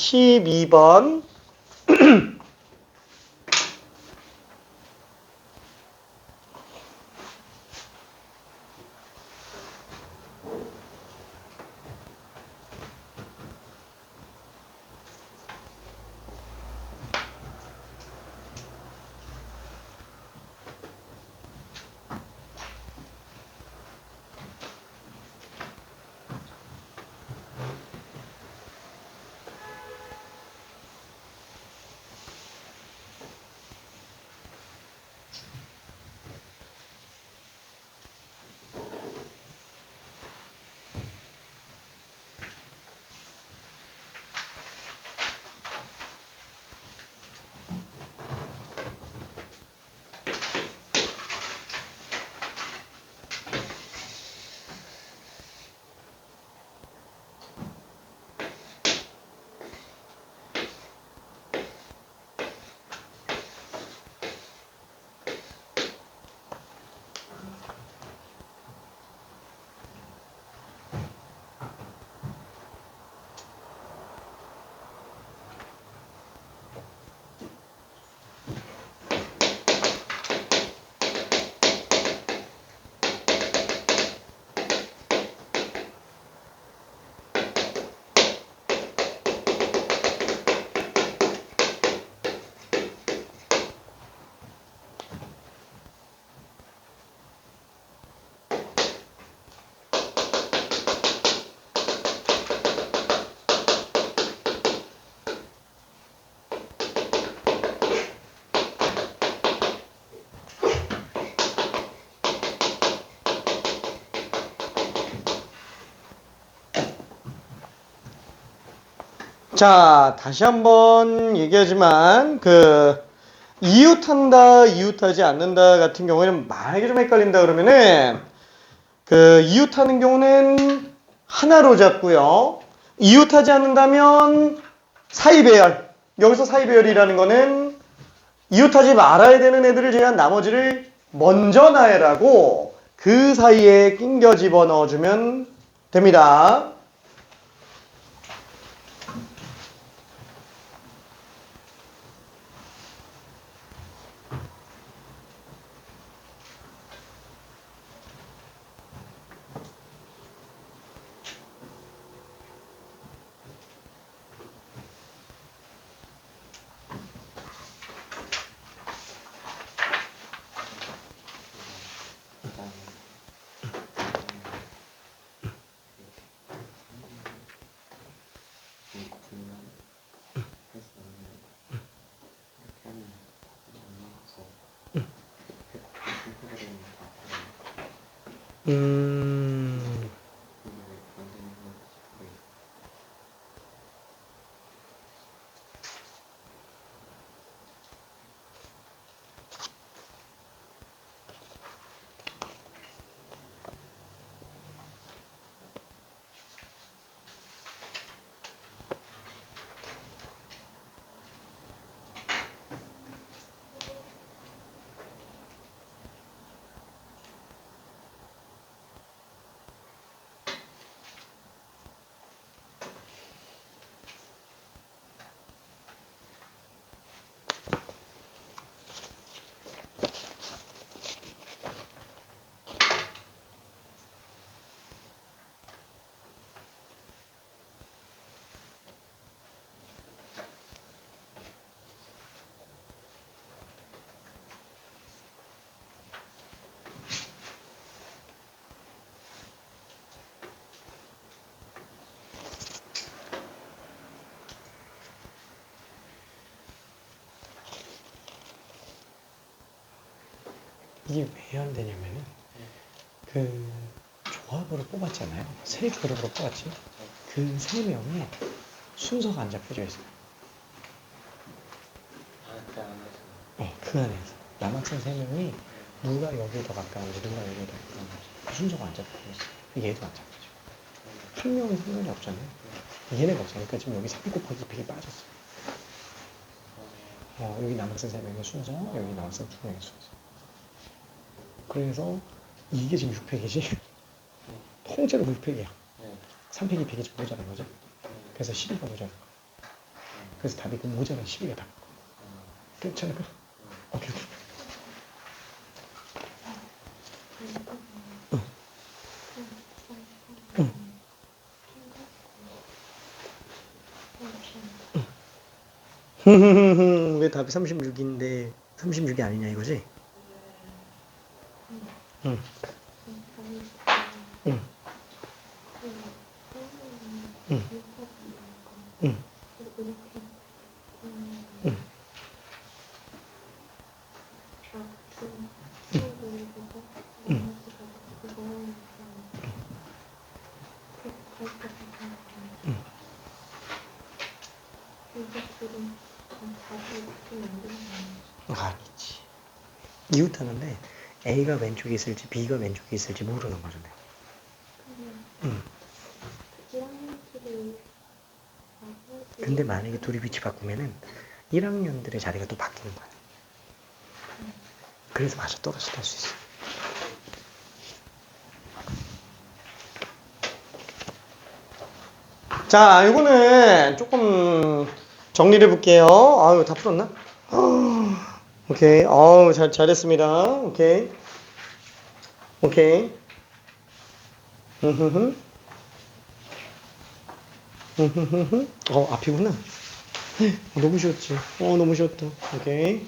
자, 다시 한번 얘기하지만 이웃한다, 이웃하지 않는다 같은 경우에는 만약에 좀 헷갈린다 그러면은 그 이웃하는 경우는 하나로 잡고요. 이웃하지 않는다면 사이배열. 여기서 사이배열이라는 거는 이웃하지 말아야 되는 애들을 제한 나머지를 먼저 나열하고 그 사이에 낑겨 집어넣어주면 됩니다. 이게 왜 안 되냐면은 그 조합으로 뽑았잖아요. 세 그룹으로 뽑았지. 그 세 명의 순서가 안 잡혀져 있어요. 그 안에서 남학생 세 명이 누가 여기 더 가까운지 누가 여기 더 가까운지 그 순서가 안 잡혀져 있어요. 얘도 안 잡혀져. 한 명은 상관이 없잖아요. 얘네가 없으니까 지금 여기 3 곱하기 100이 빠졌어. 여기 남학생 3명의 순서, 여기 남학생 2명의 순서. 그래서 이게 지금 6팩이지? 통째로 6팩이야. 3팩이 100이 좀 모자란 거죠. 그래서 12가 모자란 거. 그래서 답이 그 모자란 12가 답인 거. 괜찮을까? 오케이. 왜 답이 36인데 36이 아니냐 이거지? 응. 응. 응. 응. 응. 아니지. 이웃하는데 A가 왼쪽에 있을지 B가 왼쪽에 있을지 모르는 거죠. 근데 만약에 둘이 위치 바꾸면은 1학년들의 자리가 또 바뀌는 거야. 그래서 맞아 떨어졌다 할 수 있어. 자, 이거는 조금 정리를 해볼게요. 아유, 다 풀었나? 오케이. 잘했습니다. 오케이. 오케이. 앞이구나. 너무 쉬웠지. 너무 쉬웠다. 오케이.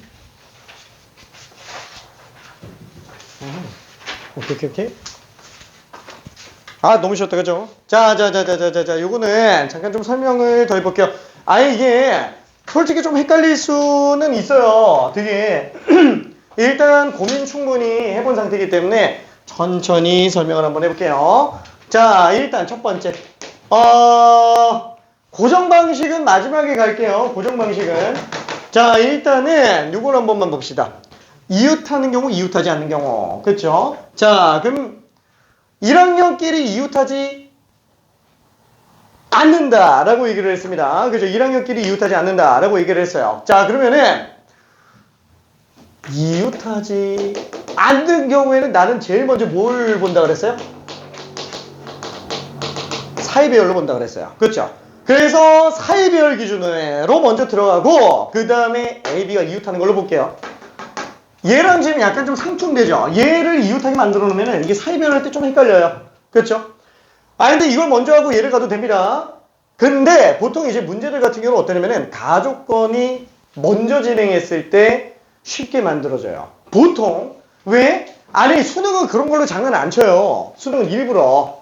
오케이. 너무 쉬웠다, 그죠? 자, 요거는 잠깐 좀 설명을 더 해볼게요. 이게 솔직히 좀 헷갈릴 수는 있어요. 되게. 일단 고민 충분히 해본 상태이기 때문에 천천히 설명을 한번 해볼게요. 자, 일단 첫 번째. 고정 방식은 마지막에 갈게요. 고정 방식은. 자, 일단은 요걸 한 번만 봅시다. 이웃하는 경우, 이웃하지 않는 경우. 그쵸? 자, 그럼 1학년끼리 이웃하지 않는다라고 얘기를 했습니다. 그죠? 1학년끼리 이웃하지 않는다라고 얘기를 했어요. 자, 그러면은 이웃하지 않는 경우에는 나는 제일 먼저 뭘 본다 그랬어요? 사이배열로 본다 그랬어요. 그렇죠? 그래서 사이배열 기준으로 먼저 들어가고 그 다음에 A, B가 이웃하는 걸로 볼게요. 얘랑 지금 약간 좀 상충되죠? 얘를 이웃하게 만들어 놓으면 이게 사이배열 할 때 좀 헷갈려요. 그렇죠? 근데 이걸 먼저 하고 얘를 가도 됩니다. 근데 보통 이제 문제들 같은 경우는 어떠냐면은 가족건이 먼저 진행했을 때 쉽게 만들어져요. 보통. 왜? 아니, 수능은 그런 걸로 장난 안 쳐요. 수능은 일부러.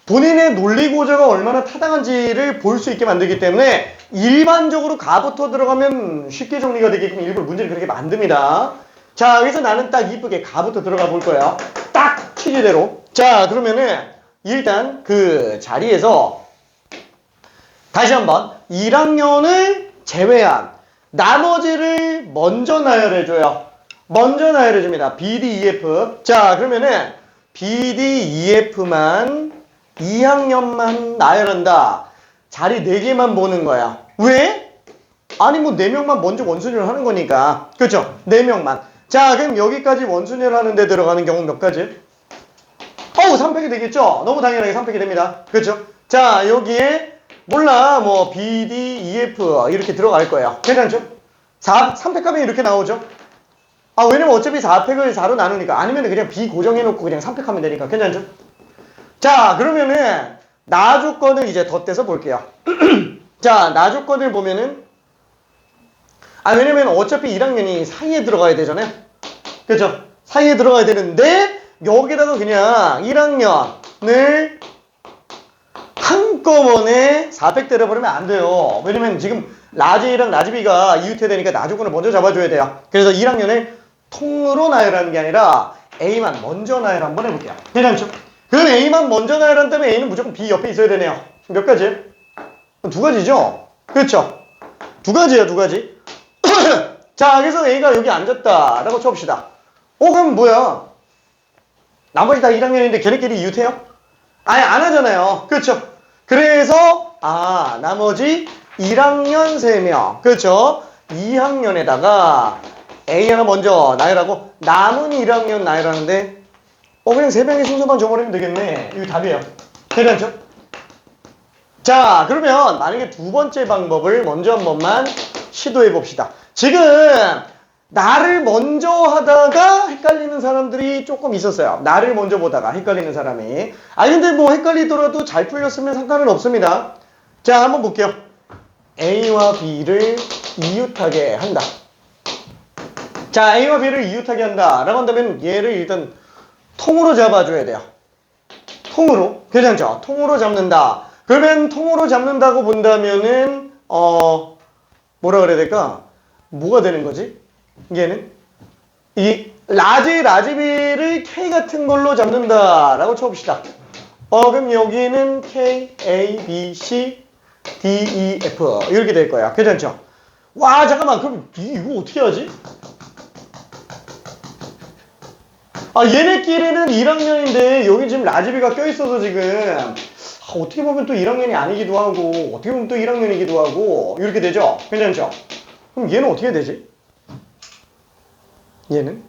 본인의 논리고저가 얼마나 타당한지를 볼 수 있게 만들기 때문에 일반적으로 가부터 들어가면 쉽게 정리가 되게끔 일부러 문제를 그렇게 만듭니다. 자, 여기서 나는 딱 이쁘게 가부터 들어가 볼 거예요. 딱 취지대로. 자, 그러면은 일단 그 자리에서 다시 한번 1학년을 제외한 나머지를 먼저 나열해줘요. 먼저 나열해줍니다. B, D, E, F. 자, 그러면은 B, D, E, F만 2학년만 나열한다. 자리 4개만 보는 거야. 왜? 아니 뭐 4명만 먼저 원순위를 하는 거니까. 그렇죠? 4명만. 자, 그럼 여기까지 원순위를 하는데 들어가는 경우 몇 가지? 3팩이 되겠죠? 너무 당연하게 3팩이 됩니다. 그렇죠? 자, 여기에 몰라 뭐 B, D, E, F 이렇게 들어갈 거예요. 괜찮죠? 3팩 하면 이렇게 나오죠? 왜냐면 어차피 4팩을 4로 나누니까. 아니면 그냥 B 고정해놓고 그냥 3팩 하면 되니까. 괜찮죠? 자, 그러면은 나 조건을 이제 덧대서 볼게요. 자, 나 조건을 보면은 왜냐면 어차피 1학년이 사이에 들어가야 되잖아요. 그죠? 사이에 들어가야 되는데 여기다가 그냥 1학년을 한꺼번에 4팩 때려버리면 안 돼요. 왜냐면 지금 라지랑 라지비가 이웃해야 되니까 나 조건을 먼저 잡아줘야 돼요. 그래서 1학년을 통으로 나열하는 게 아니라 A만 먼저 나열 한번 해볼게요. 괜찮죠? 그럼 A만 먼저 나열한다면 A는 무조건 B 옆에 있어야 되네요. 몇 가지? 2가지죠? 그렇죠? 2가지야, 2가지. 자, 그래서 A가 여기 앉았다라고 쳐봅시다. 그럼 뭐야? 나머지 다 1학년인데 걔네끼리 이웃해요? 아니, 안 하잖아요. 그렇죠? 그래서 나머지 1학년 3명. 그렇죠? 2학년에다가 A 하나 먼저 나열하고 남은 1학년 나열하는데 그냥 3명의 순서만 줘버리면 되겠네. 이거 답이에요. 괜찮죠? 자, 그러면 만약에 두 번째 방법을 먼저 한 번만 시도해 봅시다. 지금 나를 먼저 하다가 헷갈리는 사람들이 조금 있었어요. 나를 먼저 보다가 헷갈리는 사람이. 근데 뭐 헷갈리더라도 잘 풀렸으면 상관은 없습니다. 자, 한번 볼게요. A와 B를 이웃하게 한다. 자, A와 B를 이웃하게 한다 라고 한다면 얘를 일단 통으로 잡아줘야 돼요. 통으로. 괜찮죠? 통으로 잡는다. 그러면 통으로 잡는다고 본다면은 뭐라 그래야 될까? 뭐가 되는 거지? 얘는 이 라지비를 K 같은 걸로 잡는다라고 쳐봅시다. 그럼 여기는 K, A, B, C, D, E, F 이렇게 될 거야. 괜찮죠? 와, 잠깐만. 그럼 이거 어떻게 하지? 얘네끼리는 1학년인데 여기 지금 라지비가 껴있어서 지금 어떻게 보면 또 1학년이 아니기도 하고 어떻게 보면 또 1학년이기도 하고 이렇게 되죠? 괜찮죠? 그럼 얘는 어떻게 되지? 얘는?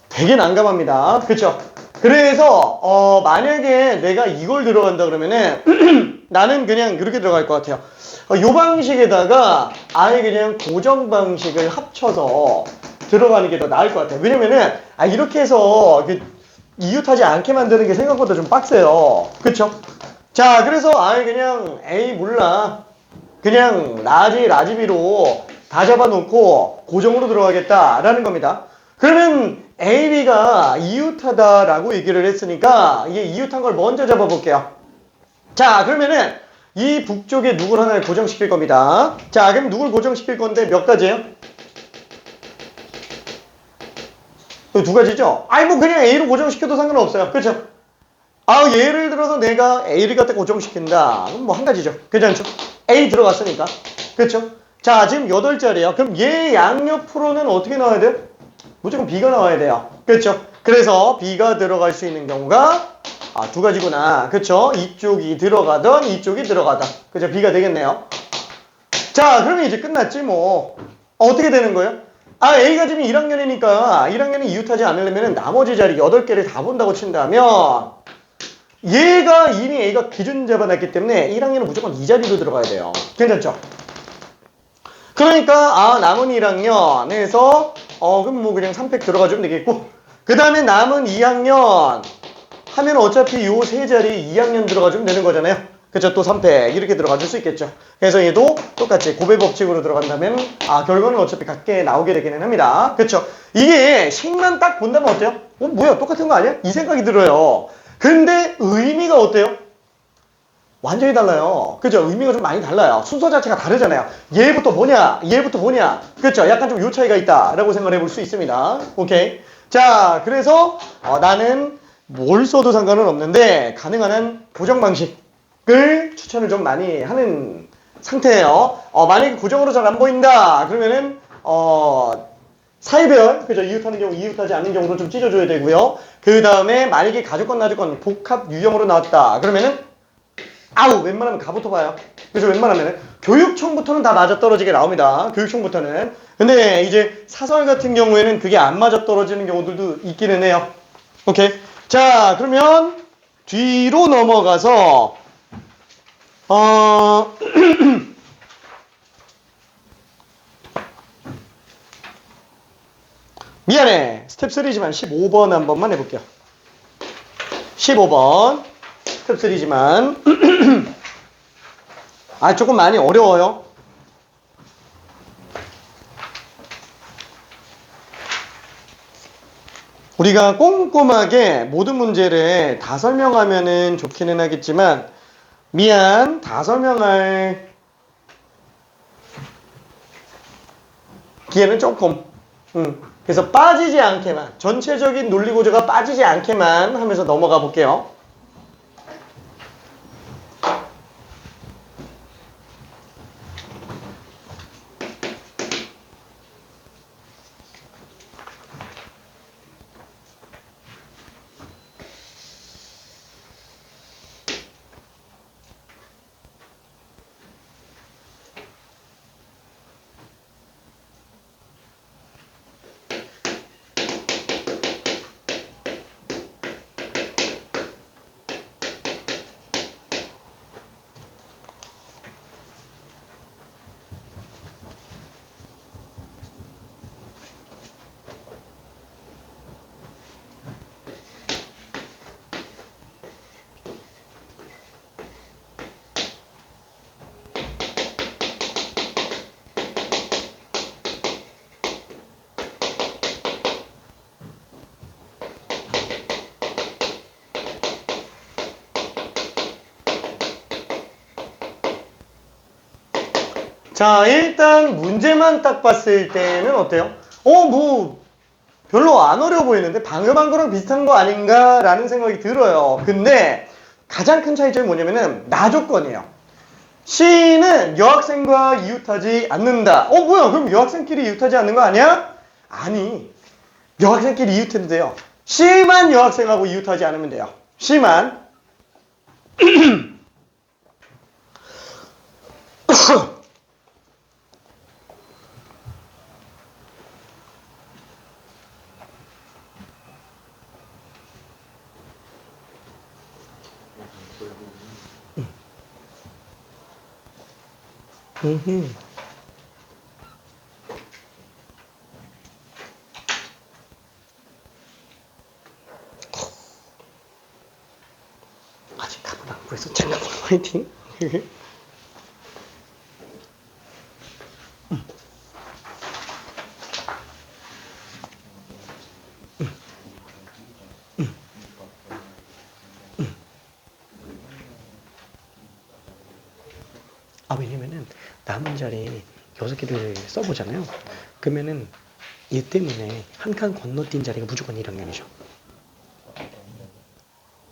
되게 난감합니다. 그쵸? 그래서 만약에 내가 이걸 들어간다 그러면은 나는 그냥 이렇게 들어갈 것 같아요. 요 방식에다가 아예 그냥 고정 방식을 합쳐서 들어가는 게 더 나을 것 같아요. 왜냐면은 이렇게 해서 이웃하지 않게 만드는 게 생각보다 좀 빡세요. 그쵸? 자, 그래서 아예 그냥 에이 몰라 그냥 라지비로 다 잡아놓고 고정으로 들어가겠다라는 겁니다. 그러면 A, B가 이웃하다라고 얘기를 했으니까 이게 이웃한 걸 먼저 잡아볼게요. 자, 그러면은 이 북쪽에 누굴 하나를 고정시킬 겁니다. 자, 그럼 누굴 고정시킬 건데 몇 가지예요? 2가지죠? 뭐 그냥 A로 고정시켜도 상관없어요. 그렇죠? 예를 들어서 내가 A를 갖다 고정시킨다. 그럼 뭐 한 가지죠. 괜찮죠? A 들어갔으니까. 그렇죠? 자, 지금 8자리예요. 그럼 얘 양옆으로는 어떻게 나와야 돼요? 무조건 B가 나와야 돼요. 그렇죠? 그래서 B가 들어갈 수 있는 경우가 두 가지구나. 그렇죠? 이쪽이 들어가던 이쪽이 들어가던. 그죠? B가 되겠네요. 자, 그러면 이제 끝났지 뭐. 어떻게 되는 거예요? A가 지금 1학년이니까 1학년이 이웃하지 않으려면 나머지 자리 8개를 다 본다고 친다면 얘가 이미 A가 기준 잡아놨기 때문에 1학년은 무조건 이 자리로 들어가야 돼요. 괜찮죠? 그러니까 남은 1학년에서 그럼 뭐 그냥 3팩 들어가주면 되겠고 그 다음에 남은 2학년 하면 어차피 요 세 자리 2학년 들어가주면 되는 거잖아요. 그쵸? 또 3팩 이렇게 들어가줄 수 있겠죠. 그래서 얘도 똑같이 고배 법칙으로 들어간다면 결과는 어차피 같게 나오게 되기는 합니다. 그쵸? 이게 식만 딱 본다면 어때요? 뭐야 똑같은 거 아니야? 이 생각이 들어요. 근데 의미가 어때요? 완전히 달라요. 그죠? 의미가 좀 많이 달라요. 순서 자체가 다르잖아요. 얘부터 뭐냐? 얘부터 뭐냐? 그렇죠? 약간 좀 요 차이가 있다라고 생각을 해볼 수 있습니다. 오케이. 자, 그래서 나는 뭘 써도 상관은 없는데 가능한 한 고정 방식을 추천을 좀 많이 하는 상태예요. 만약에 고정으로 잘 안 보인다 그러면은 사이별, 그죠? 이웃하는 경우, 이웃하지 않는 경우도 좀 찢어줘야 되고요. 그 다음에 만약에 가족건, 나족건, 복합 유형으로 나왔다 그러면은 웬만하면 가부터 봐요. 그래서 웬만하면 교육청부터는 다 맞아떨어지게 나옵니다. 교육청부터는. 근데 이제 사설 같은 경우에는 그게 안 맞아떨어지는 경우들도 있기는 해요. 오케이. 자, 그러면 뒤로 넘어가서 미안해. 스텝 3지만 15번 한 번만 해볼게요. 15번 스텝 3지만 조금 많이 어려워요. 우리가 꼼꼼하게 모든 문제를 다 설명하면은 좋기는 하겠지만 미안, 다 설명할 기회는 조금 그래서 빠지지 않게만 전체적인 논리구조가 빠지지 않게만 하면서 넘어가 볼게요. 자, 일단 문제만 딱 봤을 때는 어때요? 뭐 별로 안 어려워 보이는데 방금 한 거랑 비슷한 거 아닌가라는 생각이 들어요. 근데 가장 큰 차이점이 뭐냐면은 나조건이에요. C는 여학생과 이웃하지 않는다. 뭐야? 그럼 여학생끼리 이웃하지 않는 거 아니야? 아니, 여학생끼리 이웃해도 돼요. C만 여학생하고 이웃하지 않으면 돼요. C만. 아직 답은 안 구해서 잠깐만 화이팅. 왜냐면은 남은 자리 6개를 써보잖아요. 그러면은 얘 때문에 한 칸 건너뛴 자리가 무조건 1학년이죠.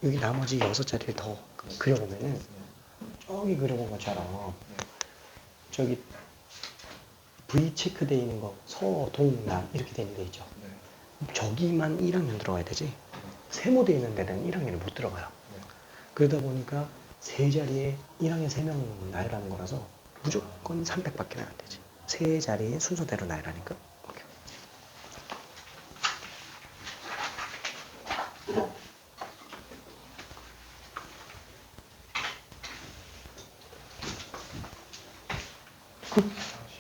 여기 나머지 6자리를 더 그려보면은 저기 그려본 것처럼 저기 V 체크되어 있는 거 서동남 이렇게 되는 데 있죠. 저기만 1학년 들어가야 되지. 세모되어 있는 데는 1학년이 못 들어가요. 그러다 보니까 세 자리에 1학년 3명 나열하는 거라서 무조건 300밖에 안 되지. 세 자리에 순서대로 나열하니까. 오케이.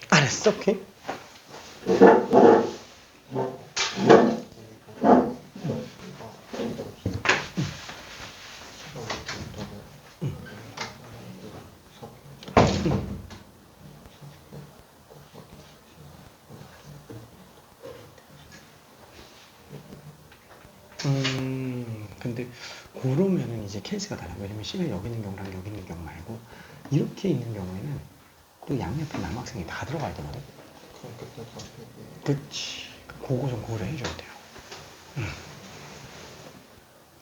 알았어, 오케이. 근데 그러면은 이제 케이스가 달라요. 왜냐면 C가 여기 있는 경우랑 여기 있는 경우 말고 이렇게 있는 경우에는 또 양옆에 남학생이 다 들어가야 되거든. 그치. 그거 좀 고려해줘야 돼요.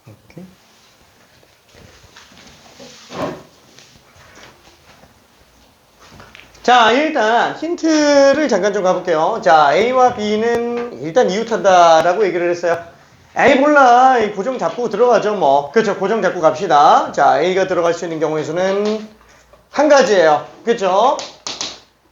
오케이. 자, 일단 힌트를 잠깐 좀 가볼게요. 자, A와 B는 일단 이웃한다라고 얘기를 했어요. 에이 몰라, 이 고정 잡고 들어가죠 뭐. 그렇죠, 고정 잡고 갑시다. 자, A가 들어갈 수 있는 경우의 수는 한 가지예요. 그렇죠?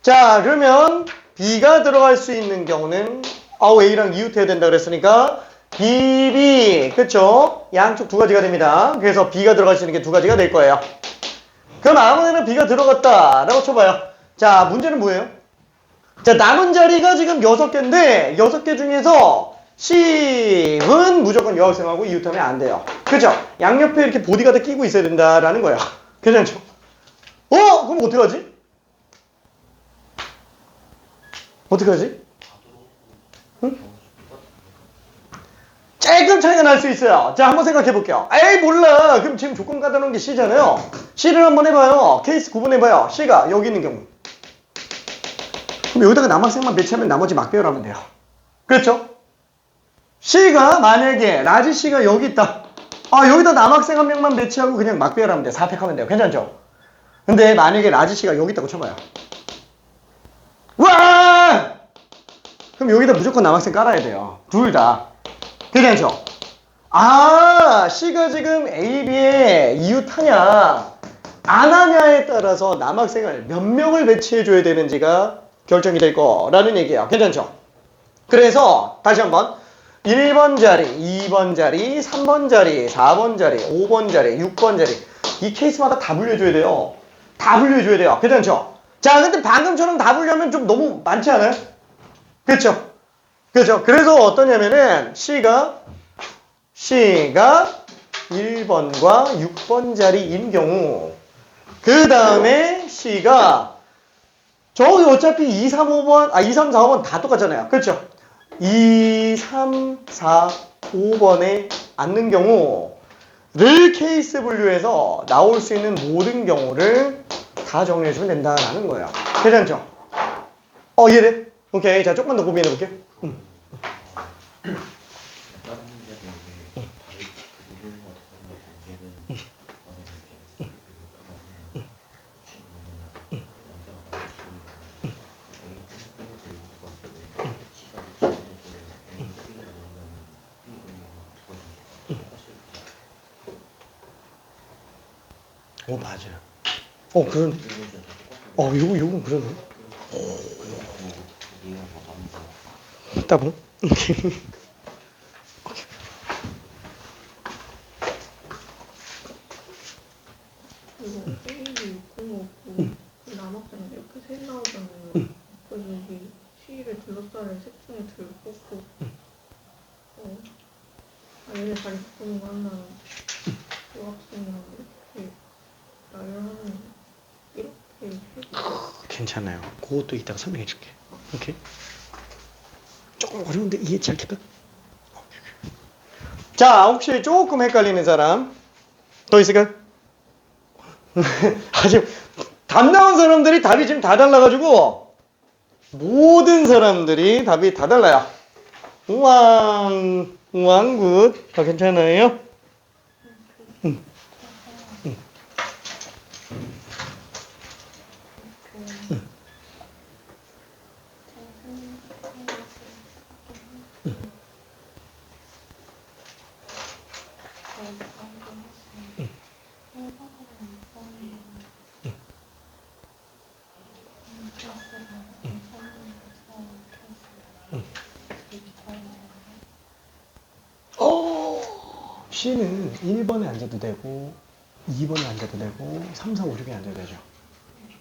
자, 그러면 B가 들어갈 수 있는 경우는 A랑 이웃해야 된다 그랬으니까 BB, 그렇죠? 양쪽 두 가지가 됩니다. 그래서 B가 들어갈 수 있는 게 두 가지가 될 거예요. 그럼 아무데나 B가 들어갔다라고 쳐봐요. 자, 문제는 뭐예요? 자, 남은 자리가 지금 6개인데 6개 중에서 C은 무조건 여학생하고 이웃하면 안 돼요. 그죠? 양옆에 이렇게 보디가드 끼고 있어야 된다라는 거야. 괜찮죠? 그럼 어떡하지? 어떡하지? 응? 조금 차이가 날 수 있어요. 자, 한번 생각해 볼게요. 에이 몰라. 그럼 지금 조건 갖다 놓은 게 C잖아요. C를 한번 해봐요. 케이스 구분해봐요. C가 여기 있는 경우. 그럼 여기다가 남학생만 배치하면 나머지 막 배열하면 돼요. 그렇죠? C가 만약에 라지 C가 여기 있다. 여기다 남학생 한 명만 배치하고 그냥 막 배열하면 돼. 4팩 하면 돼요. 괜찮죠? 근데 만약에 라지 C가 여기 있다고 쳐봐요. 와! 그럼 여기다 무조건 남학생 깔아야 돼요. 둘 다. 괜찮죠? C가 지금 A, B에 이웃하냐 안 하냐에 따라서 남학생을 몇 명을 배치해줘야 되는지가 결정이 될 거라는 얘기예요. 괜찮죠? 그래서 다시 한번 1번 자리, 2번 자리, 3번 자리, 4번 자리, 5번 자리, 6번 자리 이 케이스마다 다 분류해줘야 돼요. 다 분류해줘야 돼요. 괜찮죠? 자, 근데 방금처럼 다 분류하면 좀 너무 많지 않아요? 그렇죠? 그렇죠? 그래서 어떠냐면은 C가 1번과 6번 자리인 경우 그 다음에 C가 저기 어차피 2, 3, 5번 2, 3, 4, 5번 다 똑같잖아요. 그렇죠? 2, 3, 4, 5번에 앉는 경우를 케이스 분류해서 나올 수 있는 모든 경우를 다 정리해주면 된다라는 거예요. 괜찮죠? 이해돼? 오케이. 자, 조금만 더 고민해볼게요. 맞아요. 그런, 요건 그러네. 따봉? 이거 A를 605고 남학생 이렇게 셋 나오잖아요. 그래서 여기 C를 둘러싸는 셋 중에 둘 뽑고 얘네 자리 바꾸는 거 하나 여학생이랑 이렇게 나열하는 이렇게 괜찮아요. 그것도 이따가 설명해 줄게. 오케이? 조금 어려운데 이해 잘 될까? 자, 혹시 조금 헷갈리는 사람 더 있을까요? 아직 답 나온 사람들이 답이 지금 다 달라가지고 모든 사람들이 답이 다 달라요. 우왕 굿. 괜찮아요? C는 1번에 앉아도 되고 2번에 앉아도 되고 3, 4, 5, 6에 앉아도 되죠.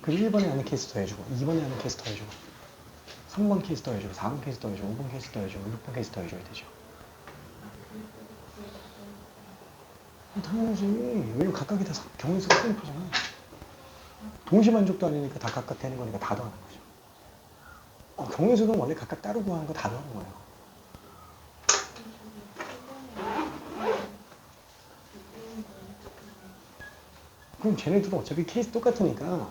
그리고 1번에 앉는 케이스 더해주고 2번에 앉는 케이스 더해주고 3번 케이스 더해주고 4번 케이스 더해주고 5번 케이스 더해주고 6번 케이스 더해줘야 되죠. 당연하지. 왜냐면 각각이 다 경우수가 셀프잖아. 동시 만족도 아니니까 다 각각 되는 거니까 다 더하는 거죠. 경우수는 원래 각각 따로 구하는 거 다 더하는 거예요. 그럼 쟤네들은 어차피 케이스 똑같으니까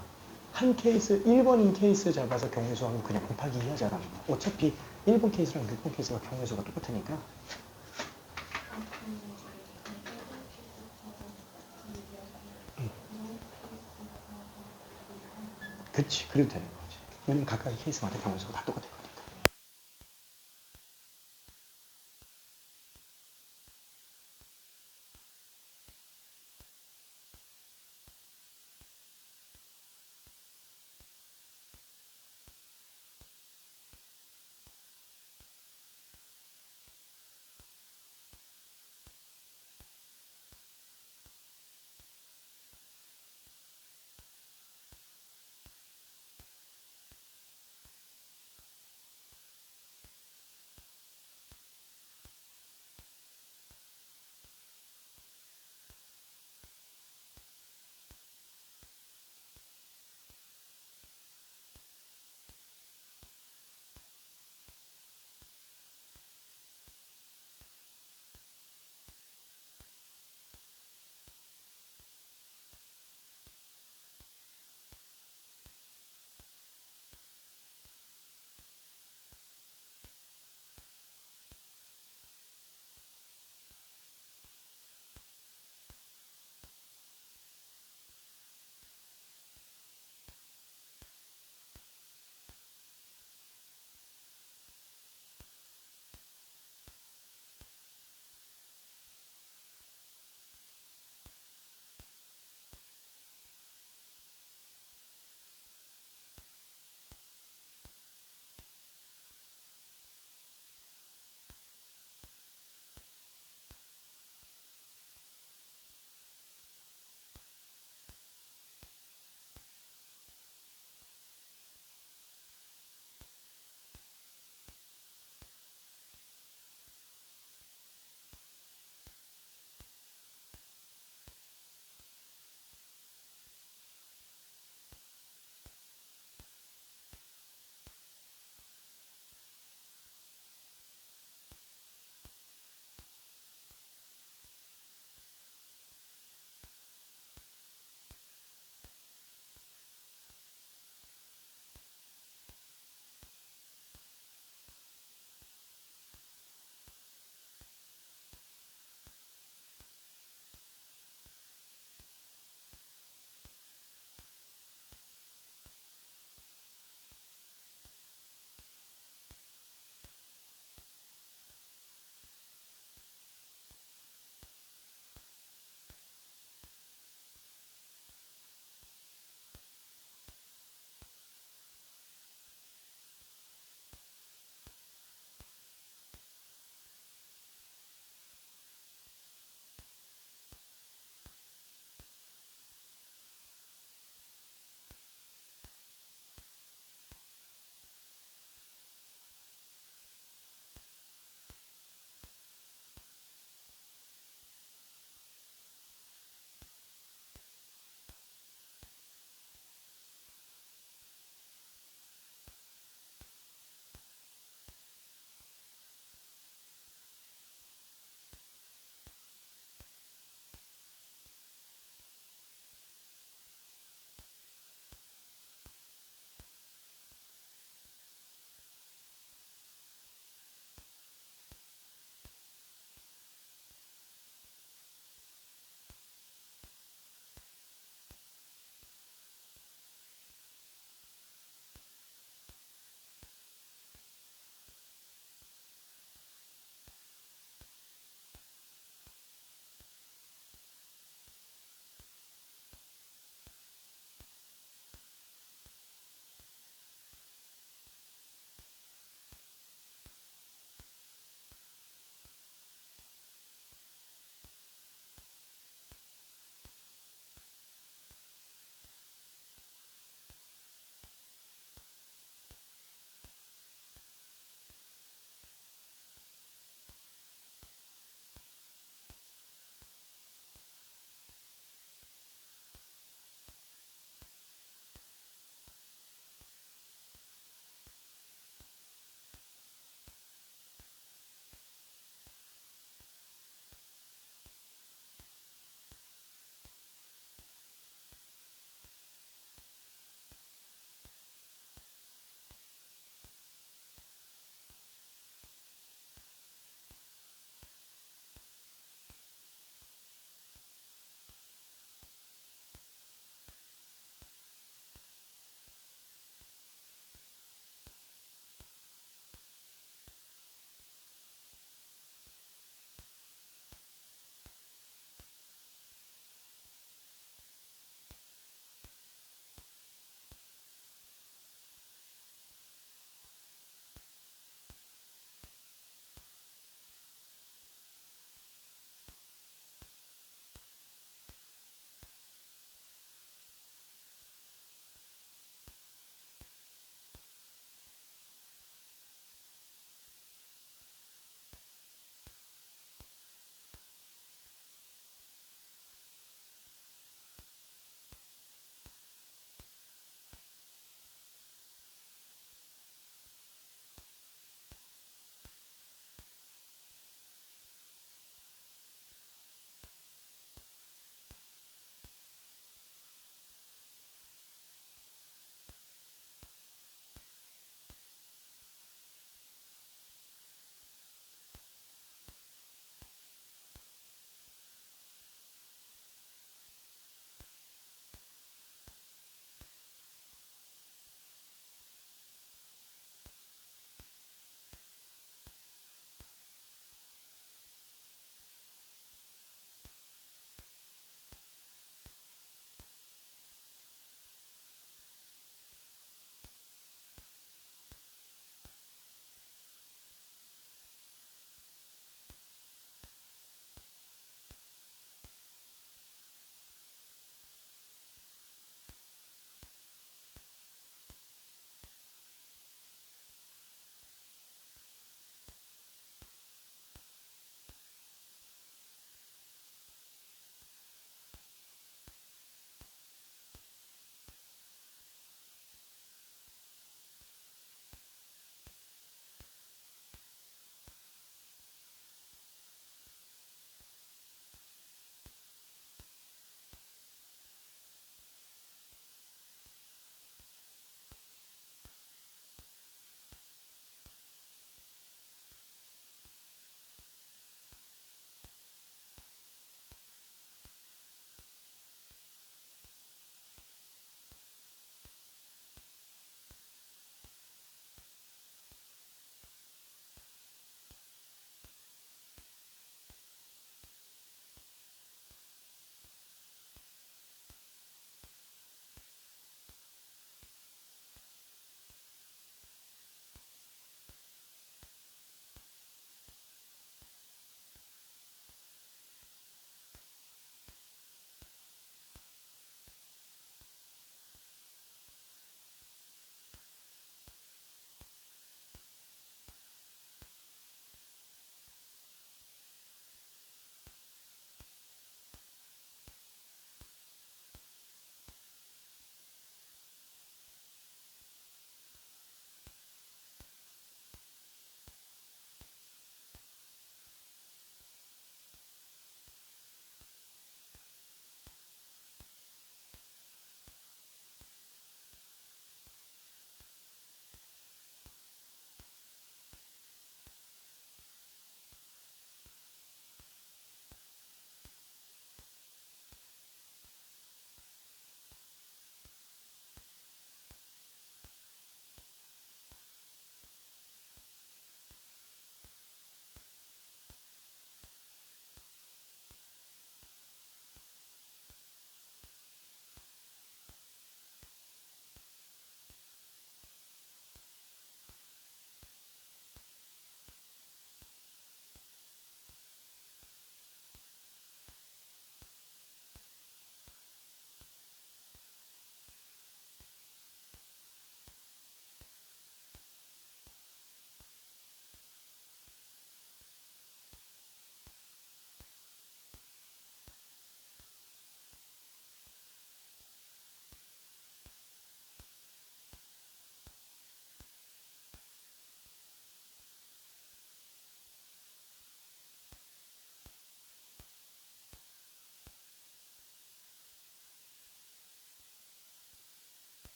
한 케이스, 1번인 케이스 잡아서 경우수하면 그냥 곱하기 2 하자라는 거야. 어차피 1번 케이스랑 6번 케이스가 경우수가 똑같으니까. 그치, 그래도 되는 거지. 왜냐면 각각의 케이스마다 경우수가 다 똑같을 거니까.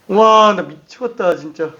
와, 나 미치겠다, 진짜.